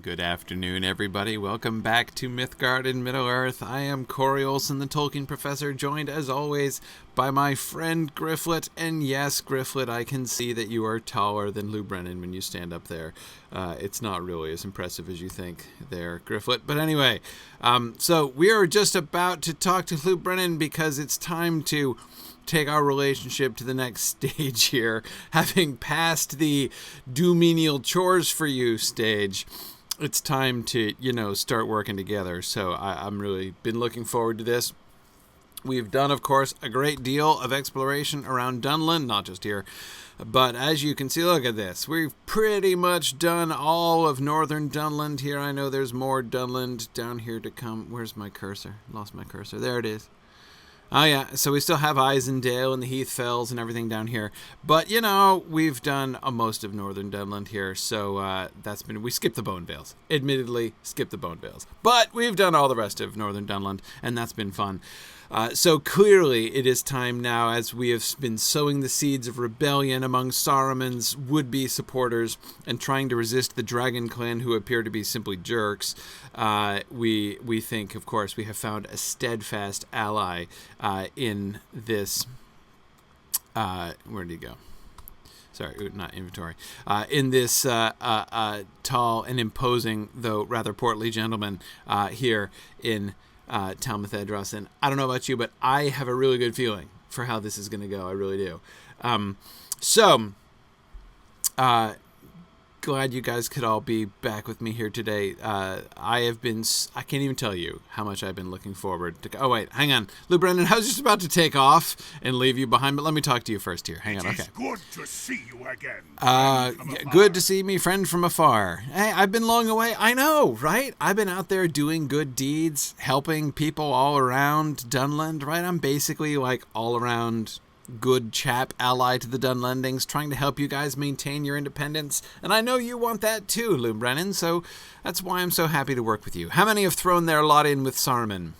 Good afternoon, everybody. Welcome back to Mythgard in Middle-earth. I am Corey Olsen, the Tolkien Professor, joined, as always, by my friend Grifflet. And yes, Grifflet, I can see that you are taller than Lou Brennan when you stand up there. It's not really as impressive as you think there, Grifflet. But anyway, so we are just about to talk to Lou Brennan because it's time to take our relationship to the next stage here, having passed the do menial chores for you stage. It's time to, start working together. So I'm really been looking forward to this. We've done, of course, a great deal of exploration around Dunland, not just here, but as you can see, look at this. We've pretty much done all of northern Dunland here. I know there's more Dunland down here to come. Where's my cursor? Lost my cursor. There it is. Oh, yeah, so we still have Isendale and the Heathfells and everything down here. But, we've done most of northern Dunland here, so we skipped the Bone Vales. Admittedly, skipped the Bone Vales. But we've done all the rest of northern Dunland, and that's been fun. So clearly it is time now, as we have been sowing the seeds of rebellion among Saruman's would-be supporters and trying to resist the Dragon Clan, who appear to be simply jerks. We think, of course, we have found a steadfast ally in this. Where did he go? Sorry, not inventory. In this tall and imposing, though rather portly gentleman here in Talmuth Edros. And I don't know about you, but I have a really good feeling for how this is going to go. I really do. Glad you guys could all be back with me here today. I can't even tell you how much I've been looking forward to. Oh, wait, hang on. Lou Brennan, I was just about to take off and leave you behind, but let me talk to you first here. Hang on, okay. It's good to see you again. Good to see me, friend from afar. Hey, I've been long away. I know, right? I've been out there doing good deeds, helping people all around Dunland, right? I'm basically like all around good chap ally to the Dunlandings, trying to help you guys maintain your independence. And I know you want that too, Lou Brennan, so that's why I'm so happy to work with you. How many have thrown their lot in with Saruman?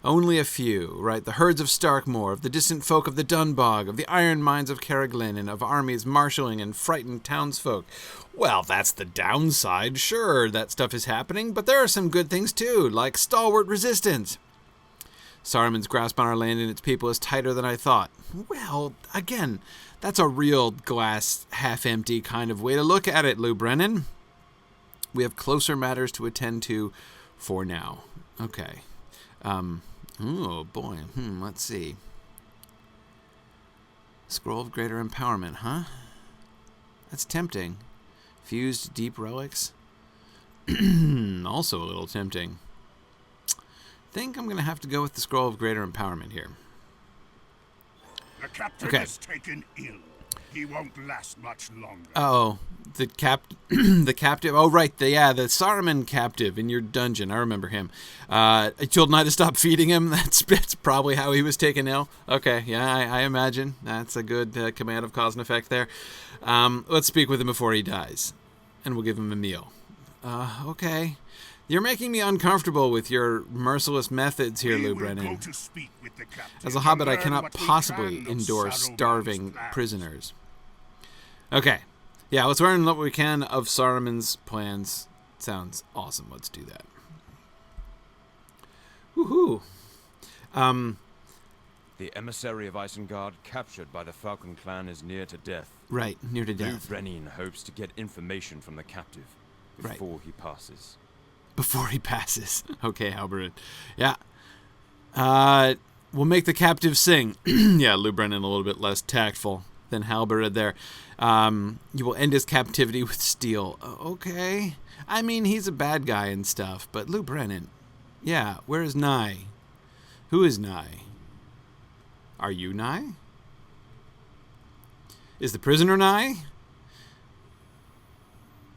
Only a few, right? The herds of Starkmoor, of the distant folk of the Dunbog, of the iron mines of Carriglin, and of armies marshalling and frightened townsfolk. Well, that's the downside. Sure, that stuff is happening, but there are some good things too, like stalwart resistance. Saruman's grasp on our land and its people is tighter than I thought. Well, again, that's a real glass half-empty kind of way to look at it, Lou Brennan. We have closer matters to attend to for now. Okay. Oh, boy. Let's see. Scroll of Greater Empowerment, huh? That's tempting. Fused Deep Relics. Also a little tempting. Think I'm going to have to go with the Scroll of Greater Empowerment here. The captain is taken ill. He won't last much longer. Oh, the captive. Oh, right. The Saruman captive in your dungeon. I remember him. I told Nye to stop feeding him. That's probably how he was taken ill. Okay, yeah, I imagine. That's a good command of cause and effect there. Let's speak with him before he dies, and we'll give him a meal. Okay. You're making me uncomfortable with your merciless methods here, Lou Brennan. As a hobbit, I cannot possibly endure starving prisoners. Okay. Yeah, let's learn what we can of Saruman's plans. Sounds awesome. Let's do that. Woohoo. The emissary of Isengard, captured by the Falcon clan, is near to death. Right, near to death. Lou Brennan hopes to get information from the captive before he passes. Before he passes. Okay, Halberud. Yeah. We'll make the captive sing. Yeah, Lou Brennan a little bit less tactful than Halberud there. You will end his captivity with steel. Okay. I mean, he's a bad guy and stuff, but Lou Brennan. Yeah, where is Nye? Who is Nye? Are you Nye? Is the prisoner Nye?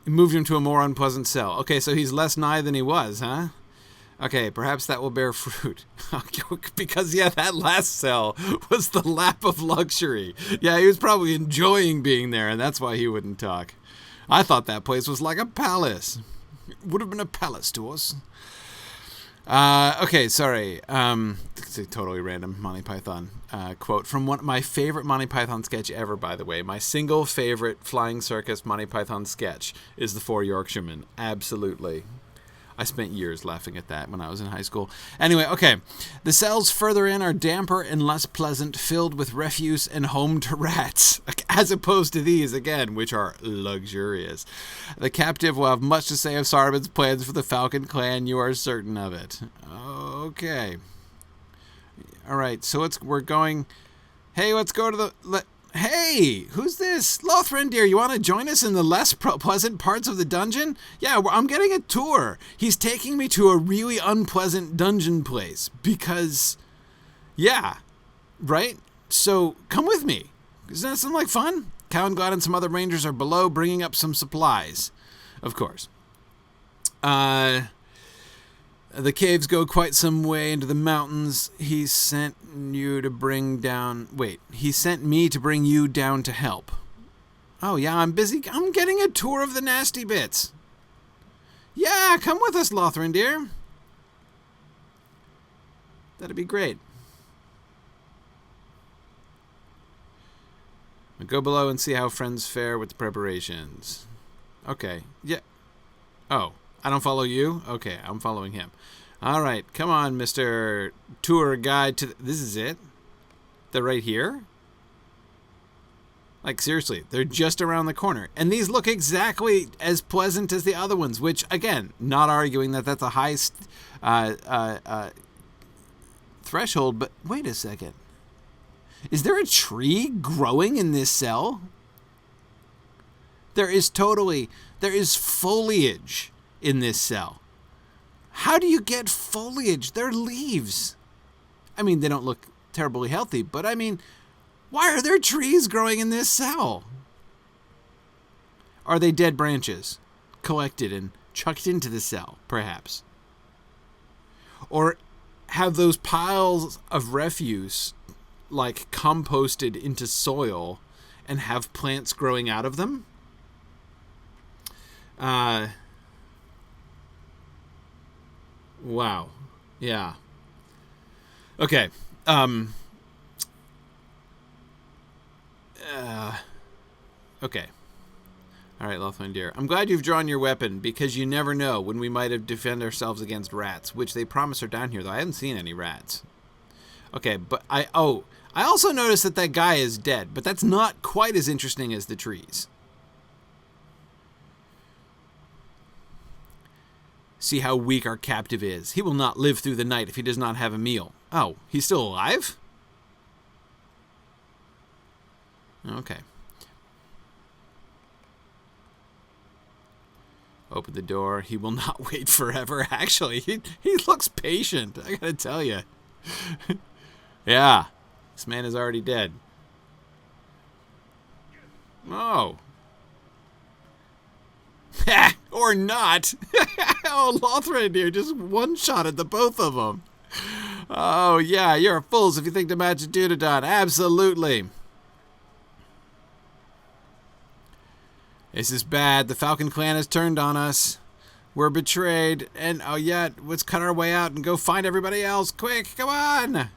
Moved him to a more unpleasant cell. Okay, so he's less nigh than he was, huh? Okay, perhaps that will bear fruit. Because, yeah, that last cell was the lap of luxury. Yeah, he was probably enjoying being there, and that's why he wouldn't talk. I thought that place was like a palace. It would have been a palace to us. Okay, sorry. It's a totally random Monty Python. quote from one of my favorite Monty Python sketch ever, by the way. My single favorite Flying Circus Monty Python sketch is The Four Yorkshiremen. Absolutely. I spent years laughing at that when I was in high school. Anyway, okay. The cells further in are damper and less pleasant, filled with refuse and home to rats, as opposed to these, again, which are luxurious. The captive will have much to say of Saruman's plans for the Falcon Clan. You are certain of it. Okay. All right, so we're going... Hey, let's go to the... Hey, who's this? Lothrindir, you want to join us in the less pleasant parts of the dungeon? Yeah, I'm getting a tour. He's taking me to a really unpleasant dungeon place because, yeah, right? So come with me. Doesn't that sound like fun? Callanglad and some other rangers are below bringing up some supplies, of course. The caves go quite some way into the mountains. He sent me to bring you down to help. Oh, yeah, I'm busy. I'm getting a tour of the nasty bits. Yeah, come with us, Lothrindir. That'd be great. I'll go below and see how friends fare with the preparations. Okay, yeah. Oh. I don't follow you? Okay, I'm following him. All right, come on, Mr. Tour Guide to... This is it? They're right here? Like, seriously, they're just around the corner. And these look exactly as pleasant as the other ones, which, again, not arguing that that's a high threshold, but wait a second. Is there a tree growing in this cell? There is foliage in this cell. How do you get foliage? They're leaves. I mean, they don't look terribly healthy, but I mean, why are there trees growing in this cell? Are they dead branches collected and chucked into the cell, perhaps? Or have those piles of refuse, like, composted into soil and have plants growing out of them? Wow. Yeah. Okay. Okay. All right, Lothrindir. I'm glad you've drawn your weapon, because you never know when we might have defend ourselves against rats, which they promise are down here, though I haven't seen any rats. Okay, but I also noticed that guy is dead, but that's not quite as interesting as the trees. See how weak our captive is. He will not live through the night if he does not have a meal. Oh, he's still alive? Okay. Open the door. He will not wait forever. Actually, he looks patient, I gotta tell you. Yeah, this man is already dead. Oh. Or not. Oh, Lothrindir just one-shotted the both of them. Oh, yeah, you're fools if you think to match a Dunedain. Absolutely. This is bad. The Falcon Clan has turned on us. We're betrayed. And, oh, yeah, let's cut our way out and go find everybody else. Quick, come on.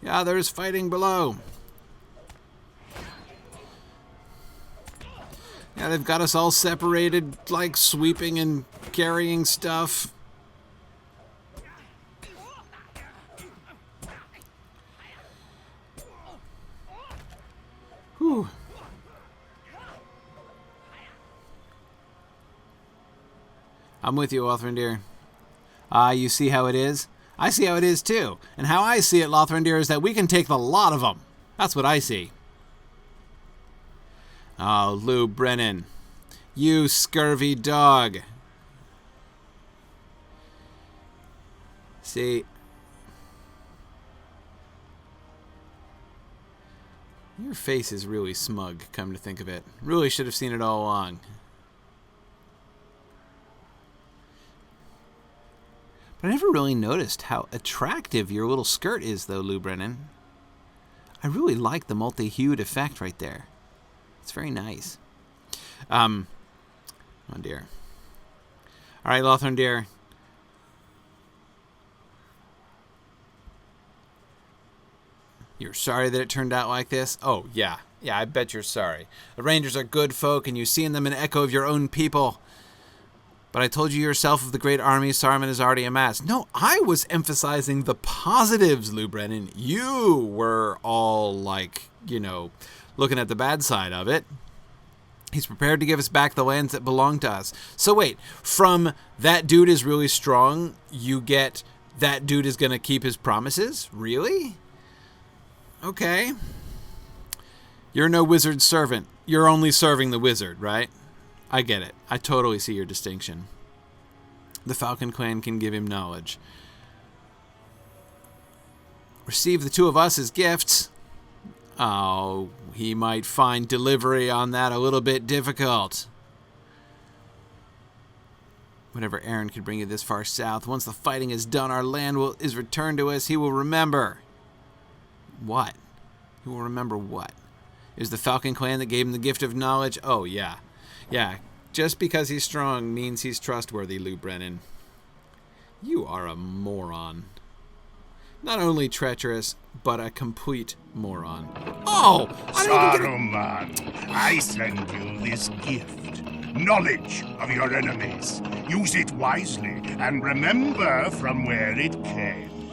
Yeah, there's fighting below. Yeah, they've got us all separated, like sweeping and carrying stuff. Whew. I'm with you, Lothrindir. You see how it is? I see how it is, too. And how I see it, Lothrindir, is that we can take the lot of them. That's what I see. Oh, Lou Brennan. You scurvy dog. See... Your face is really smug, come to think of it. Really should have seen it all along. But I never really noticed how attractive your little skirt is, though, Lou Brennan. I really like the multi-hued effect right there. It's very nice. Oh, dear. All right, Lothrindir. You're sorry that it turned out like this? Oh, yeah. Yeah, I bet you're sorry. The Rangers are good folk, and you see in them an echo of your own people. But I told you yourself of the great army Saruman has already amassed. No, I was emphasizing the positives, Lou Brennan. You were all, like, looking at the bad side of it. He's prepared to give us back the lands that belong to us. So wait, from that dude is really strong, you get that dude is going to keep his promises? Really? Okay. You're no wizard's servant. You're only serving the wizard, right? I get it. I totally see your distinction. The Falcon Clan can give him knowledge. Receive the two of us as gifts. Oh, he might find delivery on that a little bit difficult. Whatever errand could bring you this far south, once the fighting is done, our land is returned to us. He will remember. What? He will remember what? It was the Falcon Clan that gave him the gift of knowledge? Oh, yeah. Yeah, just because he's strong means he's trustworthy, Lou Brennan. You are a moron. Not only treacherous, but a complete moron. Oh! Saruman, I send you this gift. Knowledge of your enemies. Use it wisely, and remember from where it came.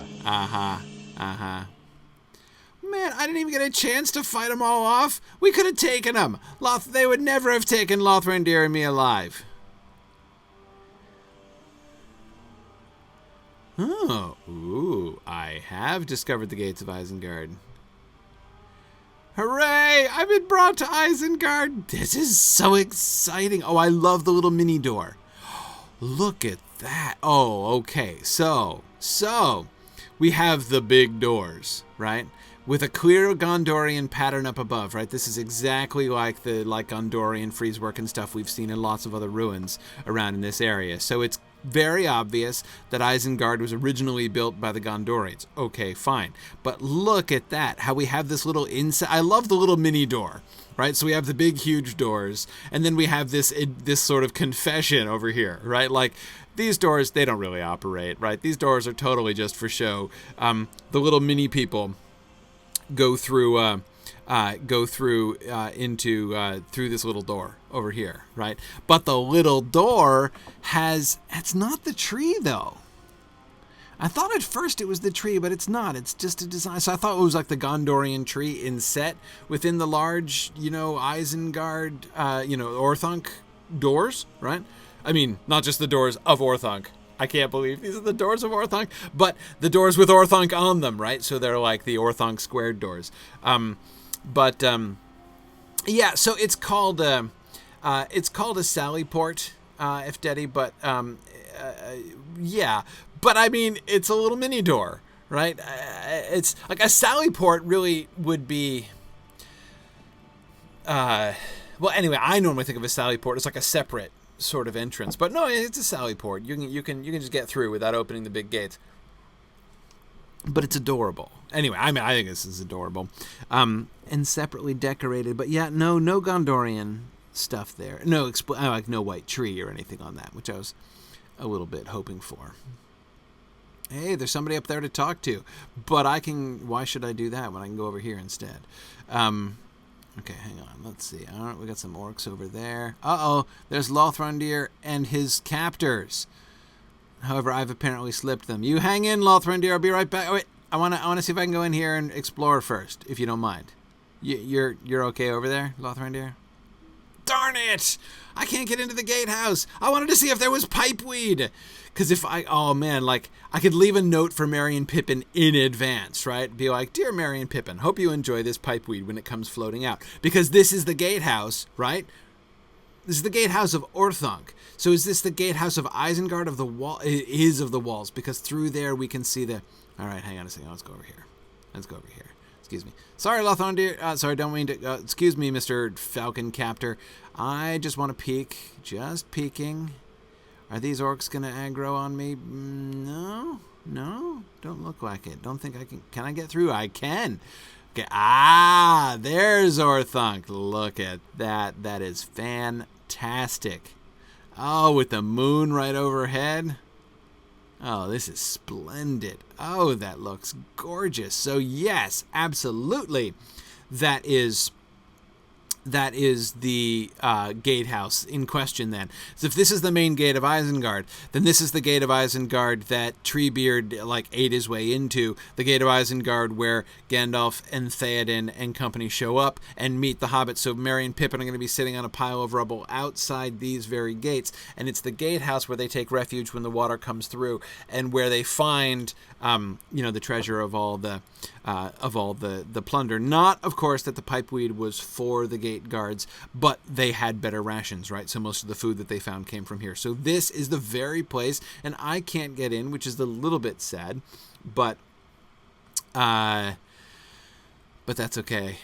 Man, I didn't even get a chance to fight them all off. We could have taken them. They would never have taken Lothrandir and me alive. Oh, ooh, I have discovered the gates of Isengard. Hooray! I've been brought to Isengard. This is so exciting. Oh, I love the little mini door. Look at that. Oh, okay. So we have the big doors, right? With a clear Gondorian pattern up above, right? This is exactly like the Gondorian frieze-work and stuff we've seen in lots of other ruins around in this area. So it's very obvious that Isengard was originally built by the Gondorians. Okay, fine. But look at that, how we have this little inside. I love the little mini door, right? So we have the big, huge doors, and then we have this sort of confession over here, right? Like, these doors, they don't really operate, right? These doors are totally just for show. The little mini people go through through this little door over here, right? But the little door it's not the tree though. I thought at first it was the tree, but it's not. It's just a design. So I thought it was like the Gondorian tree inset within the large, Isengard, Orthanc doors, right? I mean, not just the doors of Orthanc. I can't believe these are the doors of Orthanc, but the doors with Orthanc on them, right? So they're like the Orthanc squared doors. Yeah, so it's called a Sallyport, if Daddy, but yeah. But I mean, it's a little mini door, right? It's like a Sallyport really would be. Well, anyway, I normally think of a Sallyport as like a separate sort of entrance, but no, it's a Sallyport. You can just get through without opening the big gates. But it's adorable. Anyway, I think this is adorable, and separately decorated. But yeah, no Gondorian stuff there. No white tree or anything on that, which I was a little bit hoping for. Hey, there's somebody up there to talk to, but why should I do that when I can go over here instead? Okay, hang on. Let's see. All right, we got some orcs over there. Uh-oh, there's Lothrandir and his captors. However, I've apparently slipped them. You hang in, Lothrandir. I'll be right back. Oh, wait, I want to see if I can go in here and explore first, if you don't mind. You're okay over there, Lothrandir? Darn it! I can't get into the gatehouse. I wanted to see if there was pipeweed. Because I could leave a note for Merry and Pippin in advance, right? Be like, Dear Merry and Pippin, hope you enjoy this pipeweed when it comes floating out. Because this is the gatehouse, right? This is the gatehouse of Orthanc. So is this the gatehouse of Isengard of the wall? It is of the walls, because through there we can see the... All right, hang on a second. Let's go over here. Excuse me. Sorry, Lothrandir. Sorry, don't mean to... excuse me, Mr. Falcon Captor. I just want to peek. Just peeking. Are these orcs going to aggro on me? No. Don't look like it. Don't think I can... Can I get through? I can. Okay. There's Orthanc. Look at that. That is fantastic. Oh, with the moon right overhead. Oh, this is splendid. Oh, that looks gorgeous. So yes, absolutely. That is the gatehouse in question then. So if this is the main gate of Isengard, then this is the gate of Isengard that Treebeard ate his way into. The gate of Isengard where Gandalf and Theoden and company show up and meet the hobbits. So Merry and Pippin are going to be sitting on a pile of rubble outside these very gates. And it's the gatehouse where they take refuge when the water comes through, and where they find the treasure of all the plunder. Not, of course, that the pipeweed was for the gate guards, but they had better rations, right? So most of the food that they found came from here. So this is the very place, and I can't get in, which is a little bit sad, but that's okay.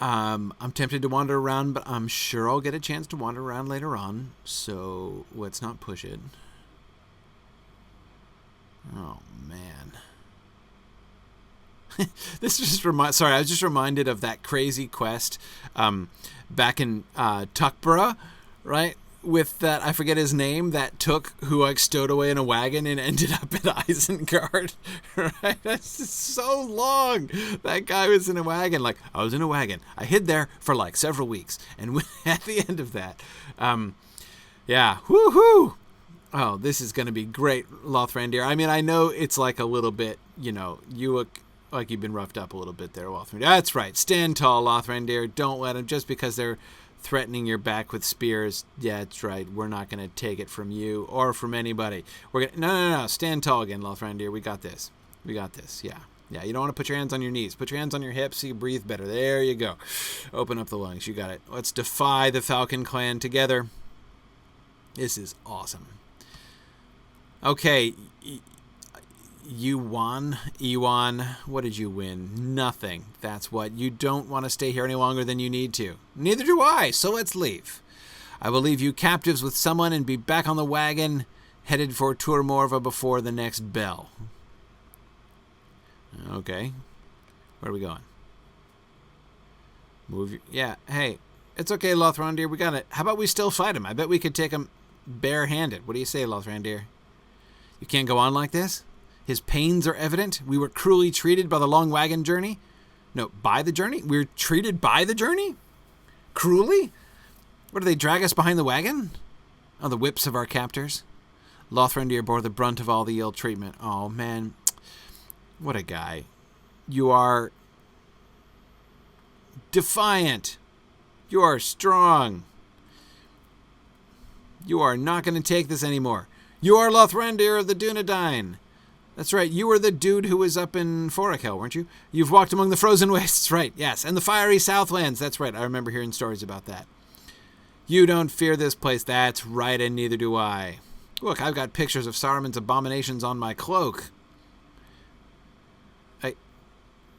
I'm tempted to wander around, but I'm sure I'll get a chance to wander around later on, so let's not push it. Oh, man. This just I was just reminded of that crazy quest back in Tuckborough, right? With that, I forget his name, that Took who stowed away in a wagon and ended up at Isengard, right? That's just so long. That guy was in a wagon. I was in a wagon. I hid there for several weeks. And at the end of that, yeah, woohoo! Oh, this is going to be great, Lothrandir. I mean, I know it's a little bit, you look like you've been roughed up a little bit there, Lothrandir. That's right. Stand tall, Lothrandir. Don't let them, just because they're threatening your back with spears. Yeah, that's right. We're not going to take it from you or from anybody. No. Stand tall again, Lothrandir. We got this. Yeah. Yeah, you don't want to put your hands on your knees. Put your hands on your hips so you breathe better. There you go. Open up the lungs. You got it. Let's defy the Falcon Clan together. This is awesome. Okay, Ewan, what did you win? Nothing. That's what. You don't want to stay here any longer than you need to. Neither do I, so let's leave. I will leave you captives with someone and be back on the wagon, headed for Tur Morva before the next bell. Okay. Where are we going? Yeah, hey, it's okay, Lothrandir, we got it. How about we still fight him? I bet we could take him barehanded. What do you say, Lothrandir? You can't go on like this? His pains are evident. We were cruelly treated by the long wagon journey. No, by the journey? We were treated by the journey? Cruelly? What, do they drag us behind the wagon? Oh, the whips of our captors. Lothrandir bore the brunt of all the ill treatment. Oh, man. What a guy. You are defiant. You are strong. You are not going to take this anymore. You are Lothrandir of the Dunedain. That's right, you were the dude who was up in Forakel, weren't you? You've walked among the frozen wastes, right, yes, and the fiery southlands, that's right, I remember hearing stories about that. You don't fear this place, that's right, and neither do I. Look, I've got pictures of Saruman's abominations on my cloak. Hey,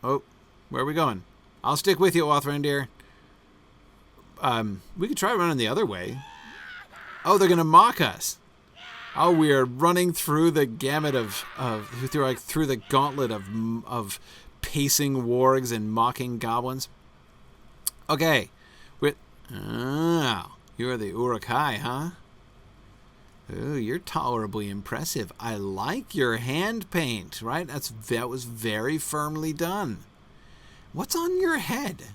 oh, where are we going? I'll stick with you, Lothrandir. We could try running the other way. Oh, they're going to mock us. Oh, we are running through the gamut through the gauntlet of pacing wargs and mocking goblins. Okay, you are the Uruk-hai, huh? Oh, you're tolerably impressive. I like your hand paint, right? That was very firmly done. What's on your head?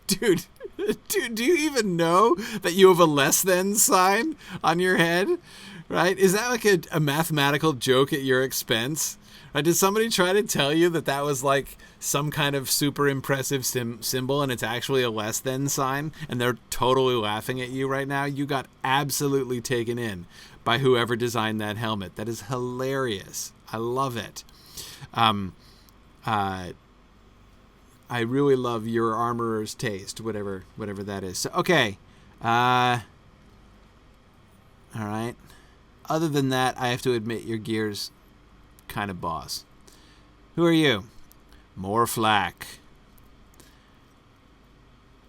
Dude, do you even know that you have a less than sign on your head? Right? Is that a mathematical joke at your expense? Right? Did somebody try to tell you that was some kind of super impressive symbol and it's actually a less than sign and they're totally laughing at you right now? You got absolutely taken in by whoever designed that helmet. That is hilarious. I love it. I really love your armorer's taste, whatever that is. So, okay. All right. Other than that, I have to admit your gear's kind of boss. Who are you? More flack.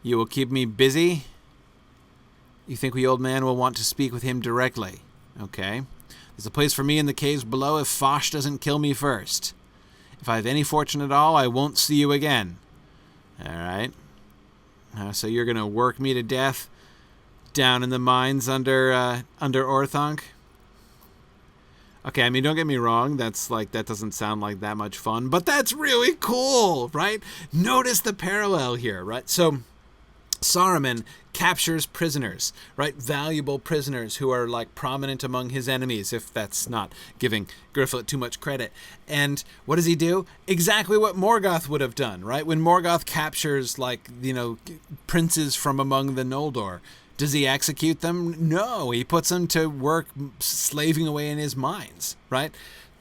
You will keep me busy? You think the old man will want to speak with him directly? Okay. There's a place for me in the caves below if Fosh doesn't kill me first. If I have any fortune at all, I won't see you again. All right. So you're going to work me to death down in the mines under Orthanc? Okay, I mean, don't get me wrong. That doesn't sound like that much fun, but that's really cool, right? Notice the parallel here, right? So Saruman captures prisoners, right? Valuable prisoners who are like prominent among his enemies, if that's not giving Grifflet too much credit. And what does he do? Exactly what Morgoth would have done, right? When Morgoth captures, like, princes from among the Noldor, does he execute them? No, he puts them to work slaving away in his mines, right?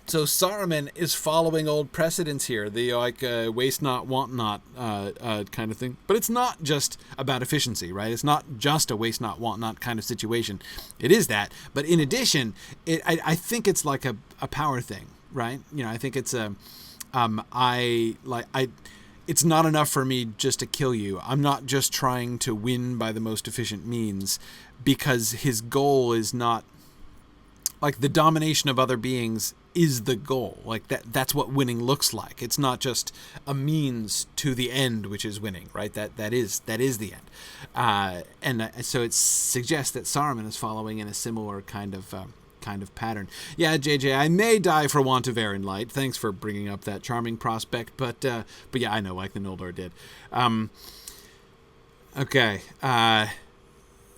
So Saruman is following old precedents here, the waste not, want not kind of thing. But it's not just about efficiency, right? It's not just a waste not, want not kind of situation. It is that, but in addition, I think it's like a power thing, right? I think it's it's not enough for me just to kill you. I'm not just trying to win by the most efficient means, because his goal is not, like, the domination of other beings is the goal. Like, that's what winning looks like. It's not just a means to the end, which is winning, right? That is the end. So it suggests that Saruman is following in a similar kind of pattern. Yeah, JJ, I may die for want of air and light. Thanks for bringing up that charming prospect, but yeah, I know, like the Noldor did. Okay.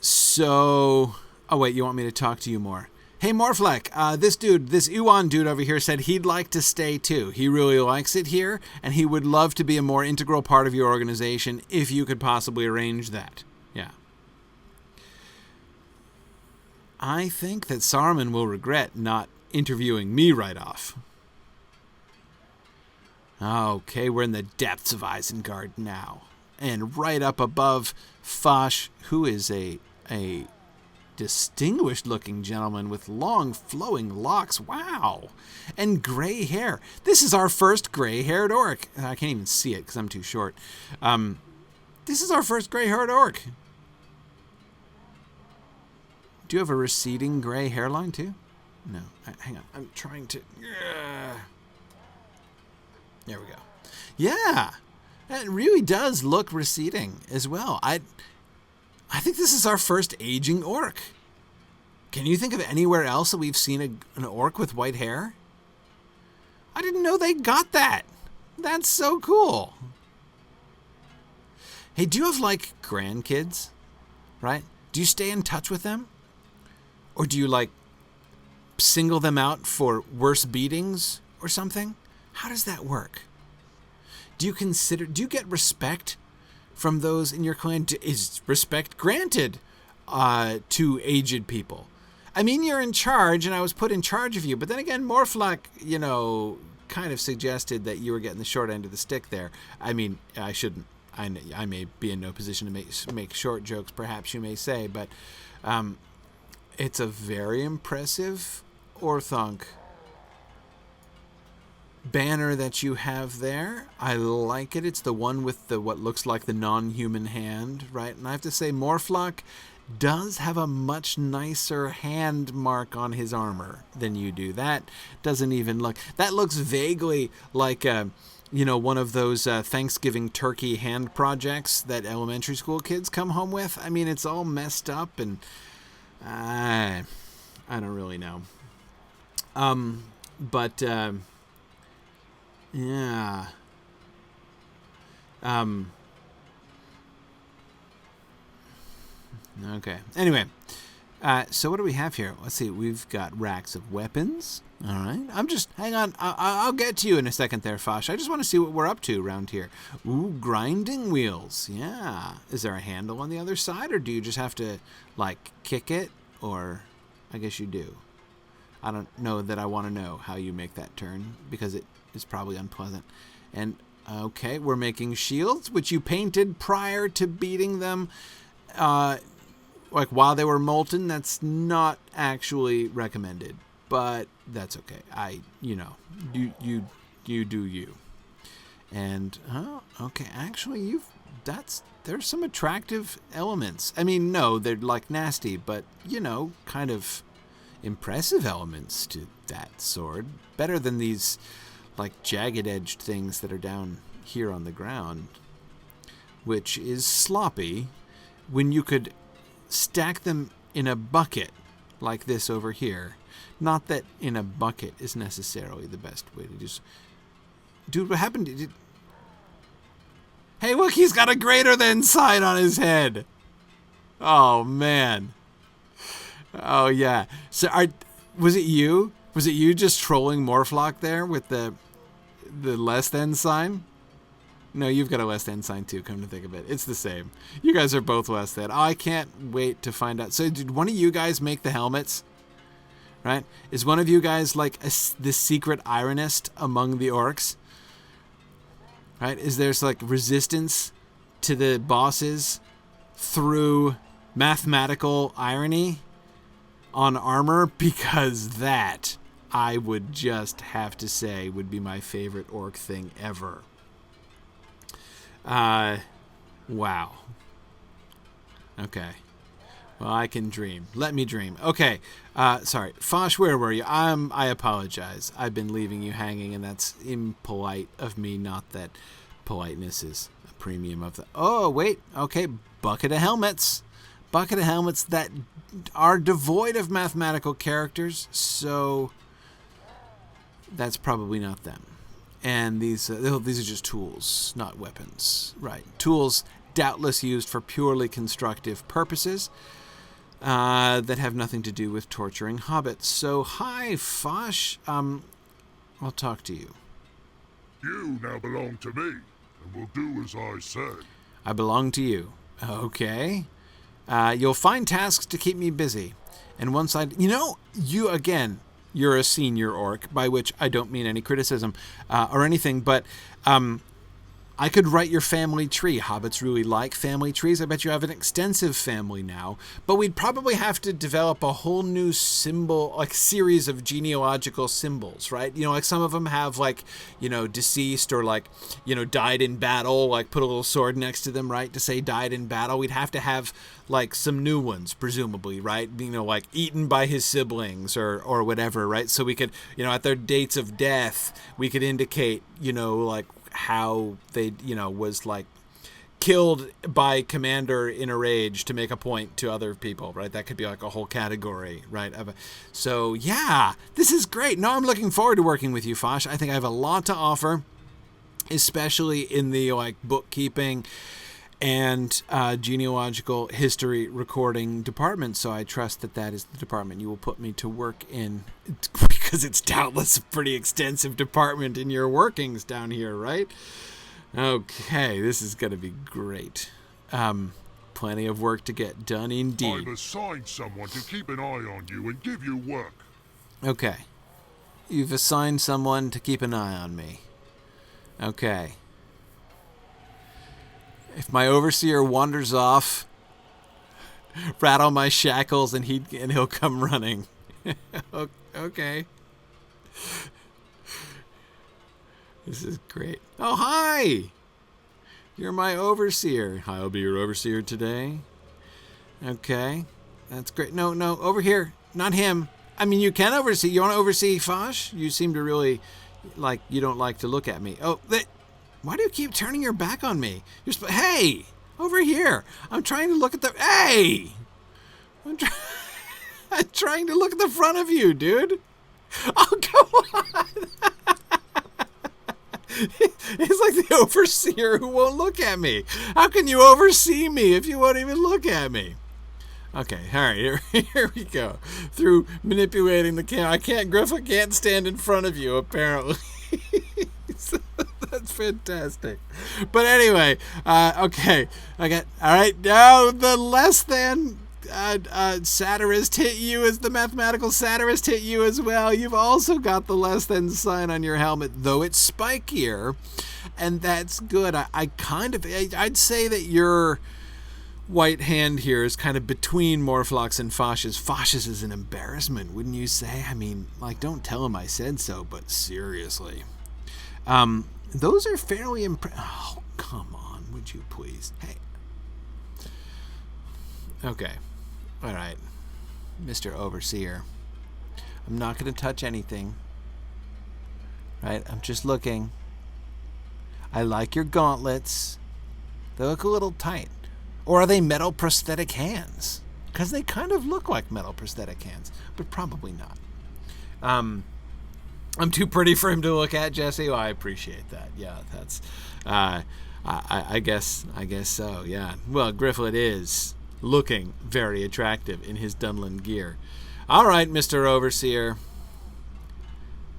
So, oh wait, you want me to talk to you more? Hey, Morfleck, this Uwan dude over here said he'd like to stay too. He really likes it here, and he would love to be a more integral part of your organization if you could possibly arrange that. Yeah. I think that Saruman will regret not interviewing me right off. Okay, we're in the depths of Isengard now. And right up above Fosh, who is a distinguished-looking gentleman with long, flowing locks. Wow. And gray hair. This is our first gray-haired orc. I can't even see it because I'm too short. This is our first gray-haired orc. Do you have a receding gray hairline, too? No. Hang on. I'm trying to... There we go. Yeah. That really does look receding as well. I think this is our first aging orc. Can you think of anywhere else that we've seen an orc with white hair? I didn't know they got that. That's so cool. Hey, do you have, like, grandkids? Right? Do you stay in touch with them? Or do you, like, single them out for worse beatings or something? How does that work? Do you get respect from those in your clan? Is respect granted to aged people? I mean, you're in charge, and I was put in charge of you, but then again, Morfleck, kind of suggested that you were getting the short end of the stick there. I mean, I shouldn't. I may be in no position to make short jokes, perhaps you may say, but it's a very impressive Orthonk banner that you have there. I like it. It's the one with the what looks like the non-human hand, right? And I have to say, Morfleck does have a much nicer hand mark on his armor than you do. That doesn't even look... That looks vaguely like one of those Thanksgiving turkey hand projects that elementary school kids come home with. I mean, it's all messed up, and I don't really know. But yeah. Okay. Anyway, so what do we have here? Let's see. We've got racks of weapons. All right. Hang on. I'll get to you in a second there, Fosh. I just want to see what we're up to around here. Ooh, grinding wheels. Yeah. Is there a handle on the other side, or do you just have to, like, kick it? Or I guess you do. I don't know that I want to know how you make that turn, because it is probably unpleasant. And, okay, we're making shields, which you painted prior to beating them. Like, while they were molten. That's not actually recommended, but that's okay. You do you. And, okay, actually, there's some attractive elements. I mean, no, they're, like, nasty, but, kind of impressive elements to that sword. Better than these, like, jagged-edged things that are down here on the ground, which is sloppy when you could stack them in a bucket like this over here. Not that in a bucket is necessarily the best way to just... Dude, what happened? Hey, look, he's got a greater than sign on his head. Oh, man. Oh, yeah. So, was it you? Was it you just trolling Morphlock there with the less than sign? No, you've got a less than sign too, come to think of it. It's the same. You guys are both less than. Oh, I can't wait to find out. So did one of you guys make the helmets? Right? Is one of you guys like the secret ironist among the orcs? Right? Is there like resistance to the bosses through mathematical irony on armor? Because that, I would just have to say, would be my favorite orc thing ever. Wow. Okay. Well, I can dream. Let me dream. Okay. Sorry. Fosh, where were you? I apologize. I've been leaving you hanging, and that's impolite of me. Not that politeness is a premium of the... Oh, wait. Okay. Bucket of helmets. Bucket of helmets that are devoid of mathematical characters, so that's probably not them. And these are just tools, not weapons. Right. Tools doubtless used for purely constructive purposes that have nothing to do with torturing hobbits. So, hi, Fosh. I'll talk to you. You now belong to me, and will do as I said. I belong to you. Okay. You'll find tasks to keep me busy. And once you're a senior orc, by which I don't mean any criticism or anything, but I could write your family tree. Hobbits really like family trees. I bet you have an extensive family now, but we'd probably have to develop a whole new symbol, like series of genealogical symbols, right? You know, like some of them have like, you know, deceased or like, you know, died in battle, like put a little sword next to them, right? To say died in battle. We'd have to have like some new ones, presumably, right? You know, like eaten by his siblings or whatever, right? So we could, you know, at their dates of death, we could indicate, you know, like how they, you know, was like killed by commander in a rage to make a point to other people, right? That could be like a whole category, right? So yeah, this is great. No, I'm looking forward to working with you, Fosh. I think I have a lot to offer, especially in the like bookkeeping and genealogical history recording department. So I trust that is the department you will put me to work in, because it's doubtless a pretty extensive department in your workings down here, right? Okay, this is going to be great. Plenty of work to get done indeed. I've assigned someone to keep an eye on you and give you work. Okay. You've assigned someone to keep an eye on me. Okay. If my overseer wanders off, rattle my shackles and he'll come running. Okay. This is great. Oh, hi! You're my overseer. I'll be your overseer today. Okay. That's great. No, over here. Not him. I mean, you can oversee. You want to oversee Fosh? You seem to really, like, you don't like to look at me. Oh, why do you keep turning your back on me? Hey! Over here! I'm trying to look at Hey! I'm trying to look at the front of you, dude! Oh, come on! It's like the overseer who won't look at me. How can you oversee me if you won't even look at me? Okay, alright, here we go. Through manipulating the camera. Griffith can't stand in front of you, apparently. That's fantastic. But anyway, okay. Alright, now the less than satirist hit you as the mathematical satirist hit you as well. You've also got the less than sign on your helmet, though it's spikier, and that's good. I'd say that your white hand here is kind of between Morphlock's and Fosh's. Fosh's is an embarrassment, wouldn't you say? I mean, like, don't tell him I said so, but seriously. Those are fairly Oh, come on, would you please? Hey. Okay. All right. Mr. Overseer. I'm not going to touch anything. Right? I'm just looking. I like your gauntlets. They look a little tight. Or are they metal prosthetic hands? Because they kind of look like metal prosthetic hands, but probably not. I'm too pretty for him to look at, Jesse. Well, I appreciate that. Yeah, that's. I guess so. Yeah. Well, Grifflet is looking very attractive in his Dunland gear. All right, Mr. Overseer.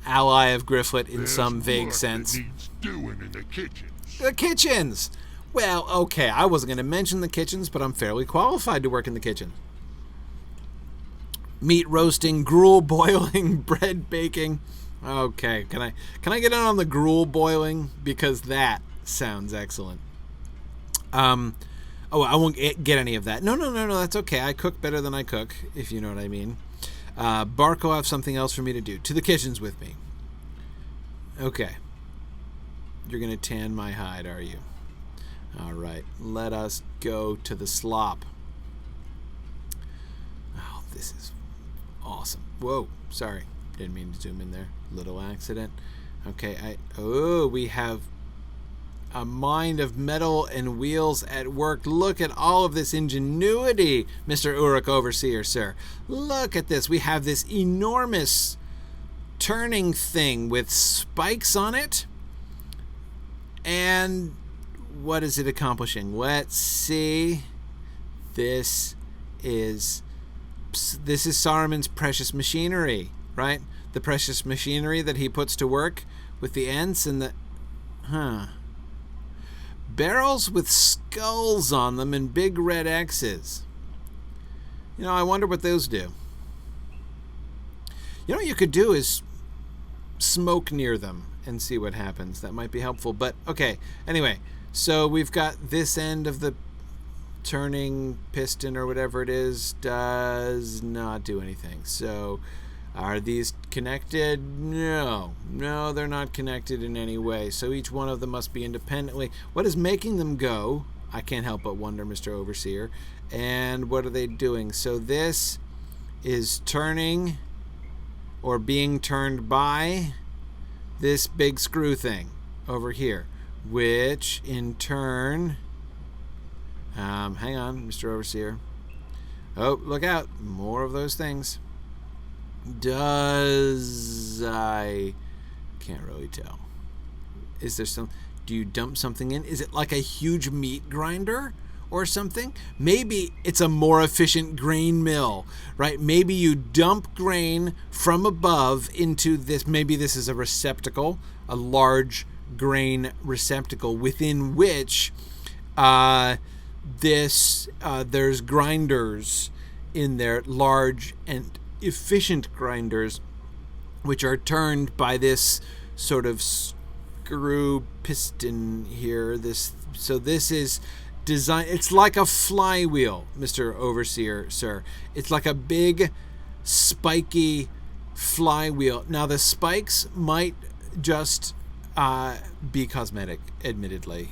Ally of Grifflet in some vague sense. That needs doing in the kitchens. The kitchens. Well, okay. I wasn't going to mention the kitchens, but I'm fairly qualified to work in the kitchen. Meat roasting, gruel boiling, bread baking. Okay, can I get in on the gruel boiling, because that sounds excellent. I won't get any of that. No, that's okay. I cook better than I cook, if you know what I mean. Bark will have something else for me to do. To the kitchens with me. Okay. You're gonna tan my hide, are you? All right. Let us go to the slop. Oh, this is awesome. Whoa, sorry. Didn't mean to zoom in there. Little accident. Okay, we have a mind of metal and wheels at work. Look at all of this ingenuity, Mr. Uruk Overseer, sir. Look at this. We have this enormous turning thing with spikes on it. And what is it accomplishing? Let's see. This is Saruman's precious machinery, right? The precious machinery that he puts to work with the ants and the... Barrels with skulls on them and big red X's. You know, I wonder what those do. You know what you could do is smoke near them and see what happens. That might be helpful. But, okay. Anyway, so we've got this end of the turning piston or whatever it is does not do anything. So... are these connected? No, they're not connected in any way. So each one of them must be independently. What is making them go? I can't help but wonder, Mr. Overseer. And what are they doing? So this is turning or being turned by this big screw thing over here, which in turn... hang on, Mr. Overseer. Oh, look out. More of those things. I can't really tell. Is there some... do you dump something in? Is it like a huge meat grinder or something? Maybe it's a more efficient grain mill, right? Maybe you dump grain from above into this. Maybe this is a receptacle, a large grain receptacle within which there's grinders in there, large and efficient grinders, which are turned by this sort of screw piston here. So this is design. It's like a flywheel, Mr. Overseer, sir. It's like a big spiky flywheel. Now the spikes might just be cosmetic, admittedly,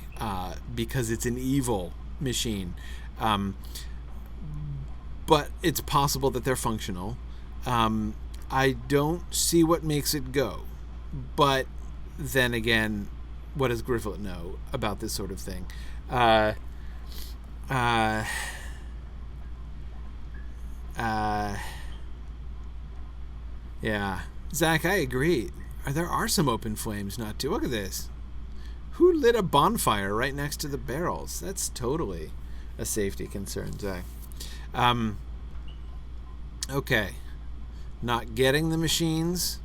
because it's an evil machine. But it's possible that they're functional. I don't see what makes it go. But then again, what does Grifflet know about this sort of thing? Yeah. Zach, I agree. There are some open flames, not too. Look at this. Who lit a bonfire right next to the barrels? That's totally a safety concern, Zach. Okay. Not getting the machines,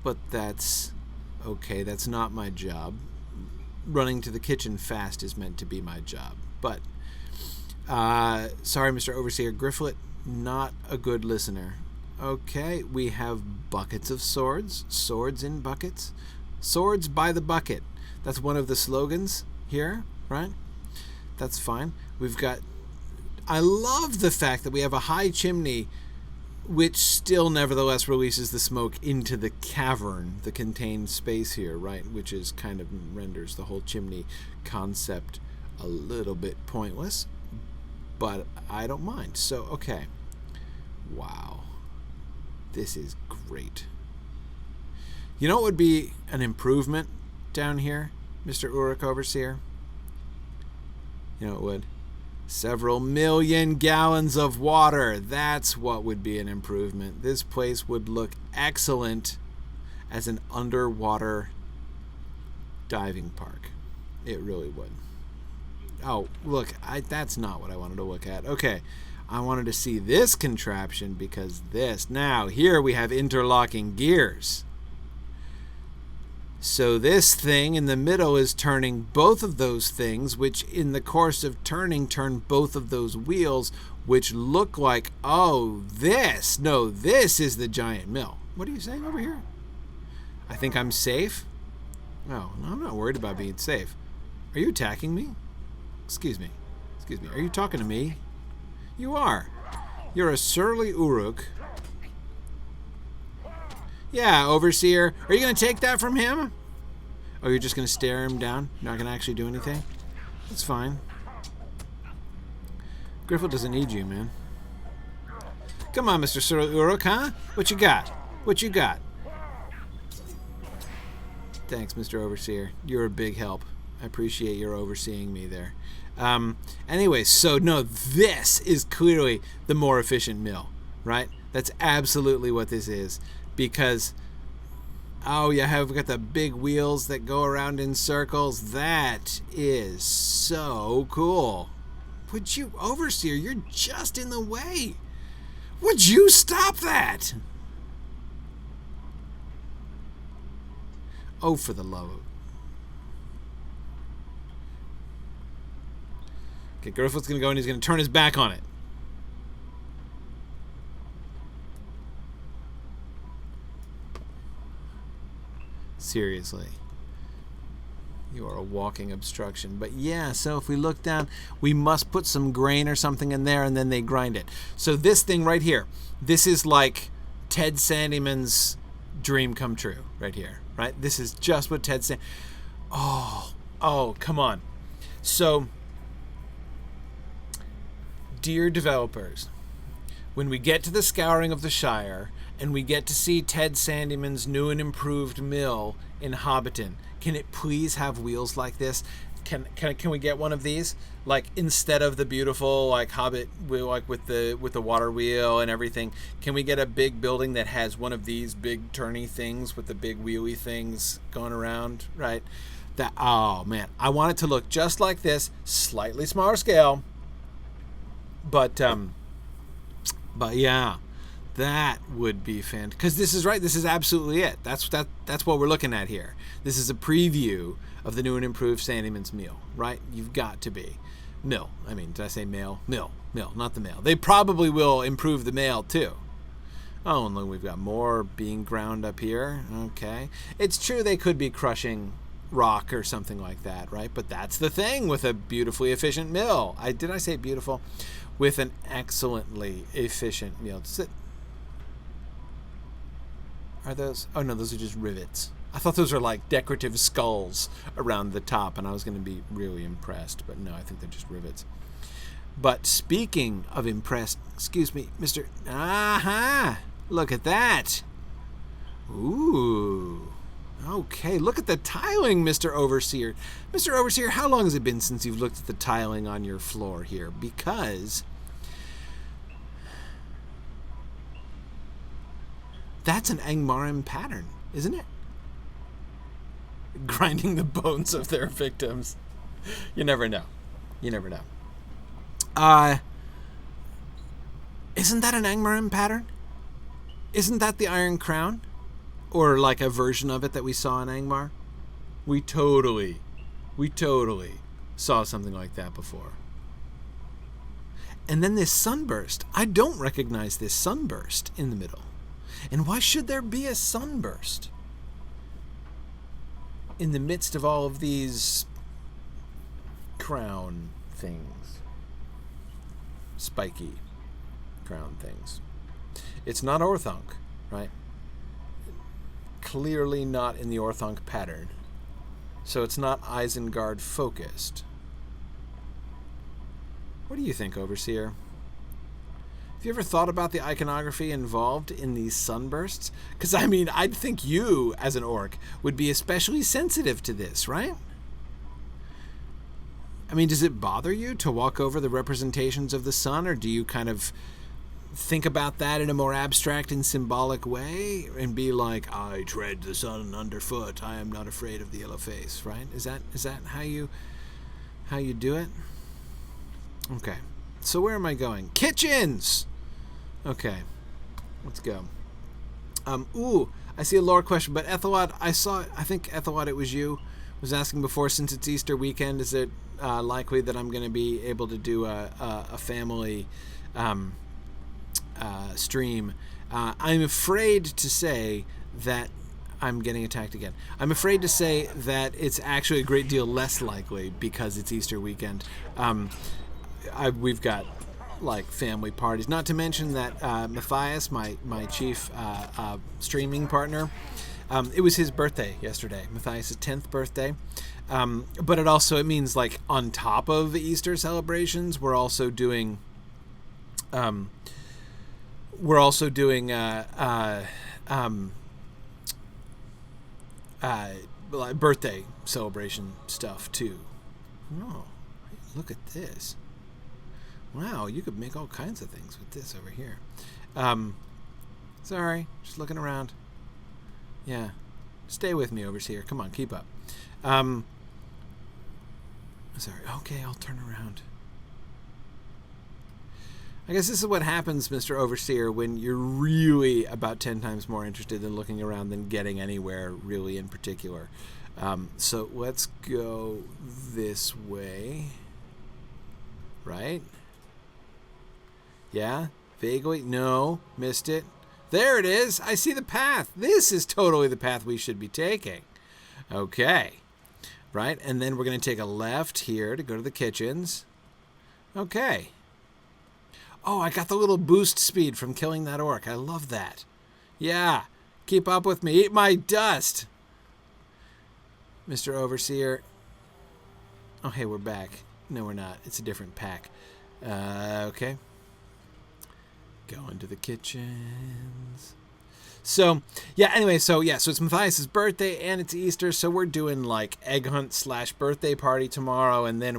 but that's okay. That's not my job. Running to the kitchen fast is meant to be my job. But, sorry, Mr. Overseer, Grifflet, not a good listener. Okay, we have buckets of swords. Swords in buckets. Swords by the bucket. That's one of the slogans here, right? That's fine. We've got... I love the fact that we have a high chimney which still nevertheless releases the smoke into the cavern, the contained space here, right? Which is kind of renders the whole chimney concept a little bit pointless, but I don't mind. So, okay. Wow. This is great. You know what would be an improvement down here, Mr. Uruk Overseer? You know what would? Several million gallons of water. That's what would be an improvement. This place would look excellent as an underwater diving park. It really would. Oh, look, that's not what I wanted to look at. Okay, I wanted to see this contraption because this. Now, here we have interlocking gears. So this thing in the middle is turning both of those things, which in the course of turning, turn both of those wheels, which look like, oh, this. No, this is the giant mill. What are you saying over here? I think I'm safe? Oh, no, I'm not worried about being safe. Are you attacking me? Excuse me. Excuse me. Are you talking to me? You are. You're a surly Uruk. Yeah, Overseer. Are you going to take that from him? Oh, you're just going to stare him down? You're not going to actually do anything? That's fine. Griffith doesn't need you, man. Come on, Mr. Surly Uruk, huh? What you got? What you got? Thanks, Mr. Overseer. You're a big help. I appreciate your overseeing me there. Anyway, so no, this is clearly the more efficient mill, right? That's absolutely what this is. Because, oh, yeah, we've got the big wheels that go around in circles. That is so cool. Would you, Overseer, you're just in the way. Would you stop that? Oh, for the love of... Okay, Griffith's going to go and he's going to turn his back on it. Seriously. You are a walking obstruction. But yeah, so if we look down, we must put some grain or something in there and then they grind it. So this thing right here, this is like Ted Sandyman's dream come true right here, right? This is just what Ted Sandyman... Oh, come on. So, dear developers, when we get to the Scouring of the Shire and we get to see Ted Sandyman's new and improved mill in Hobbiton, can it please have wheels like this? Can we get one of these? Like, instead of the beautiful like Hobbit wheel, like with the water wheel and everything, can we get a big building that has one of these big turny things with the big wheelie things going around, right? That, oh man, I want it to look just like this, slightly smaller scale. But yeah, that would be fantastic. Because this is right. This is absolutely it. That's what we're looking at here. This is a preview of the new and improved Sandyman's meal, right? You've got to be. Mill. I mean, did I say mail? Mill, not the mail. They probably will improve the mail too. Oh, and look, we've got more being ground up here. Okay. It's true they could be crushing rock or something like that, right? But that's the thing with a beautifully efficient mill. Did I say beautiful? With an excellently efficient mill. Are those? Oh no, those are just rivets. I thought those were like decorative skulls around the top, and I was going to be really impressed, but no, I think they're just rivets. But speaking of impressed, excuse me, Mr. Aha! Look at that. Ooh. Okay, look at the tiling, Mr. Overseer. Mr. Overseer, how long has it been since you've looked at the tiling on your floor here? Because that's an Angmarim pattern, isn't it? Grinding the bones of their victims. You never know. You never know. Isn't that an Angmarim pattern? Isn't that the Iron Crown? Or like a version of it that we saw in Angmar? We totally saw something like that before. And then this sunburst. I don't recognize this sunburst in the middle. And why should there be a sunburst in the midst of all of these crown things? Spiky crown things. It's not Orthonk, right? Clearly not in the Orthonk pattern. So it's not Isengard focused. What do you think, Overseer? Have you ever thought about the iconography involved in these sunbursts? Because, I mean, I'd think you, as an orc, would be especially sensitive to this, right? I mean, does it bother you to walk over the representations of the sun, or do you kind of think about that in a more abstract and symbolic way and be like, I tread the sun underfoot, I am not afraid of the yellow face, right? Is that how you do it? Okay. So where am I going? Kitchens! Okay. Let's go. I see a lore question, but Ethelwad, I think Ethelwad, it was you, was asking before, since it's Easter weekend, is it likely that I'm going to be able to do a family stream? I'm afraid to say that I'm getting attacked again. I'm afraid to say that it's actually a great deal less likely because it's Easter weekend. We've got like family parties. Not to mention that Matthias, my chief streaming partner, it was his birthday yesterday, Matthias' 10th birthday. But it means like on top of the Easter celebrations, we're also doing birthday celebration stuff too. Oh, look at this. Wow, you could make all kinds of things with this over here. Sorry, just looking around. Yeah, stay with me, overseer. Come on, keep up. Sorry, okay, I'll turn around. I guess this is what happens, Mr. Overseer, when you're really about 10 times more interested in looking around than getting anywhere really in particular. So let's go this way. Right? Yeah? Vaguely? No. Missed it. There it is. I see the path. This is totally the path we should be taking. Okay. Right? And then we're going to take a left here to go to the kitchens. Okay. Oh, I got the little boost speed from killing that orc. I love that. Yeah. Keep up with me. Eat my dust. Mr. Overseer. Oh, hey, we're back. No, we're not. It's a different pack. Okay. Go into the kitchens. So, yeah, anyway, so it's Matthias' birthday and it's Easter, so we're doing like egg hunt / birthday party tomorrow, and then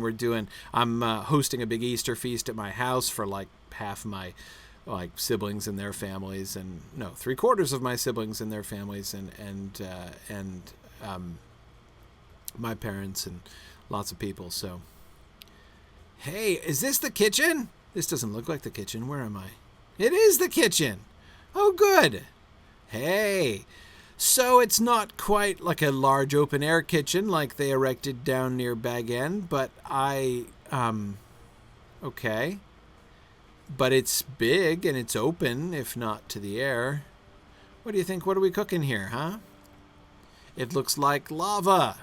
I'm hosting a big Easter feast at my house for like half my like siblings and their families, and no, 3/4 of my siblings and their families, and my parents and lots of people. So, hey, is this the kitchen? This doesn't look like the kitchen. Where am I? It is the kitchen. Oh, good. Hey. So it's not quite like a large open air kitchen like they erected down near Bag End, but okay. But it's big and it's open, if not to the air. What do you think? What are we cooking here, huh? It looks like lava.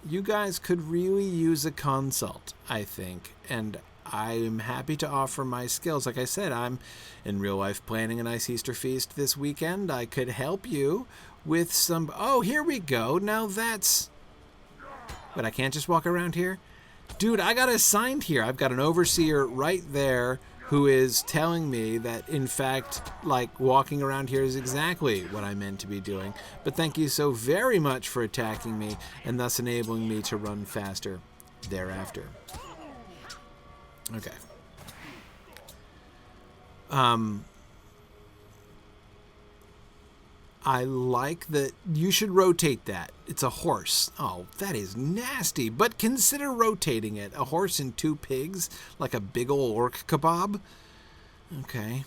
You guys could really use a consult, I think, and I am happy to offer my skills. Like I said, I'm in real life planning a nice Easter feast this weekend. I could help you with some... Oh, here we go. Now that's... But I can't just walk around here? Dude, I got assigned here. I've got an overseer right there who is telling me that, in fact, like, walking around here is exactly what I meant to be doing. But thank you so very much for attacking me and thus enabling me to run faster thereafter. Okay. I like that. You should rotate that. It's a horse. Oh, that is nasty. But consider rotating it. A horse and 2 pigs, like a big ol' orc kebab. Okay.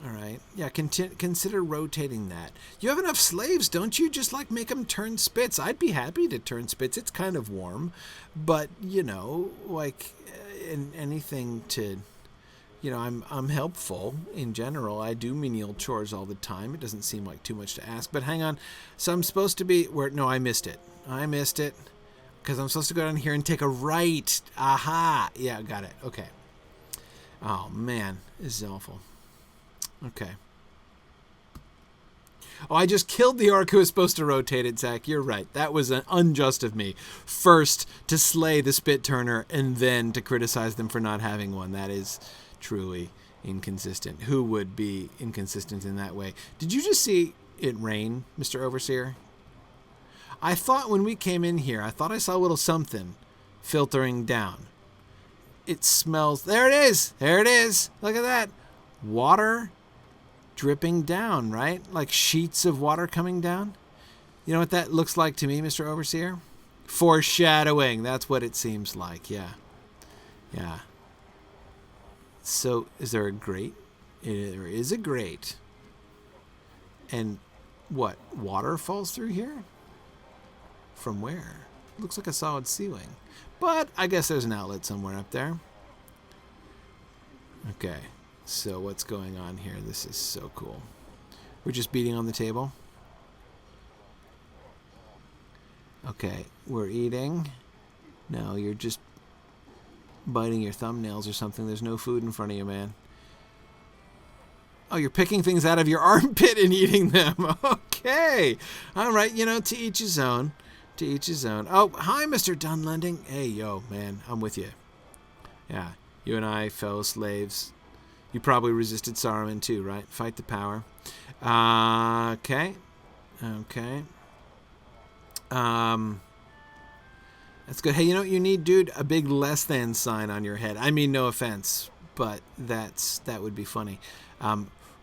All right. Yeah, consider rotating that. You have enough slaves, don't you? Just like make them turn spits. I'd be happy to turn spits. It's kind of warm. But, you know, like anything to... You know, I'm helpful in general. I do menial chores all the time. It doesn't seem like too much to ask. But hang on. So I'm supposed to be... No, I missed it. Because I'm supposed to go down here and take a right. Aha. Yeah, got it. Okay. Oh, man. This is awful. Okay. Oh, I just killed the orc who was supposed to rotate it, Zach. You're right. That was unjust of me. First, to slay the spit turner, and then to criticize them for not having one. That is... truly inconsistent. Who would be inconsistent in that way? Did you just see it rain, Mr. Overseer? I thought when we came in here, I thought I saw a little something filtering down. It smells... There it is! There it is! Look at that! Water dripping down, right? Like sheets of water coming down. You know what that looks like to me, Mr. Overseer? Foreshadowing. That's what it seems like. Yeah. Yeah. So, is there a grate? There is a grate. And what? Water falls through here? From where? Looks like a solid ceiling. But I guess there's an outlet somewhere up there. Okay. So what's going on here? This is so cool. We're just beating on the table. Okay. We're eating. No, you're just biting your thumbnails or something. There's no food in front of you, man. Oh, you're picking things out of your armpit and eating them. Okay. All right. You know, to each his own. To each his own. Oh, hi, Mr. Dunlanding. Hey, yo, man. I'm with you. Yeah. You and I, fellow slaves. You probably resisted Saruman too, right? Fight the power. Okay. Okay. That's good. Hey, you know what you need, dude? A big less than sign on your head. I mean, no offense, but that would be funny.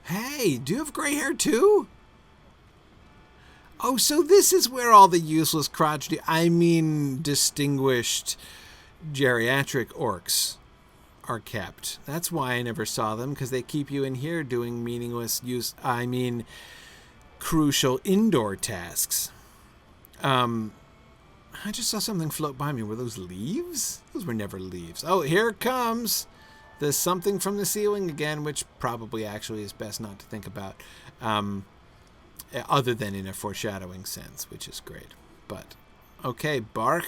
Hey, do you have gray hair too? Oh, so this is where all the useless crotchety, I mean distinguished geriatric orcs are kept. That's why I never saw them, because they keep you in here doing meaningless crucial indoor tasks. I just saw something float by me. Were those leaves? Those were never leaves. Oh, here it comes. There's something from the ceiling again, which probably actually is best not to think about, other than in a foreshadowing sense, which is great. But, okay, Bark.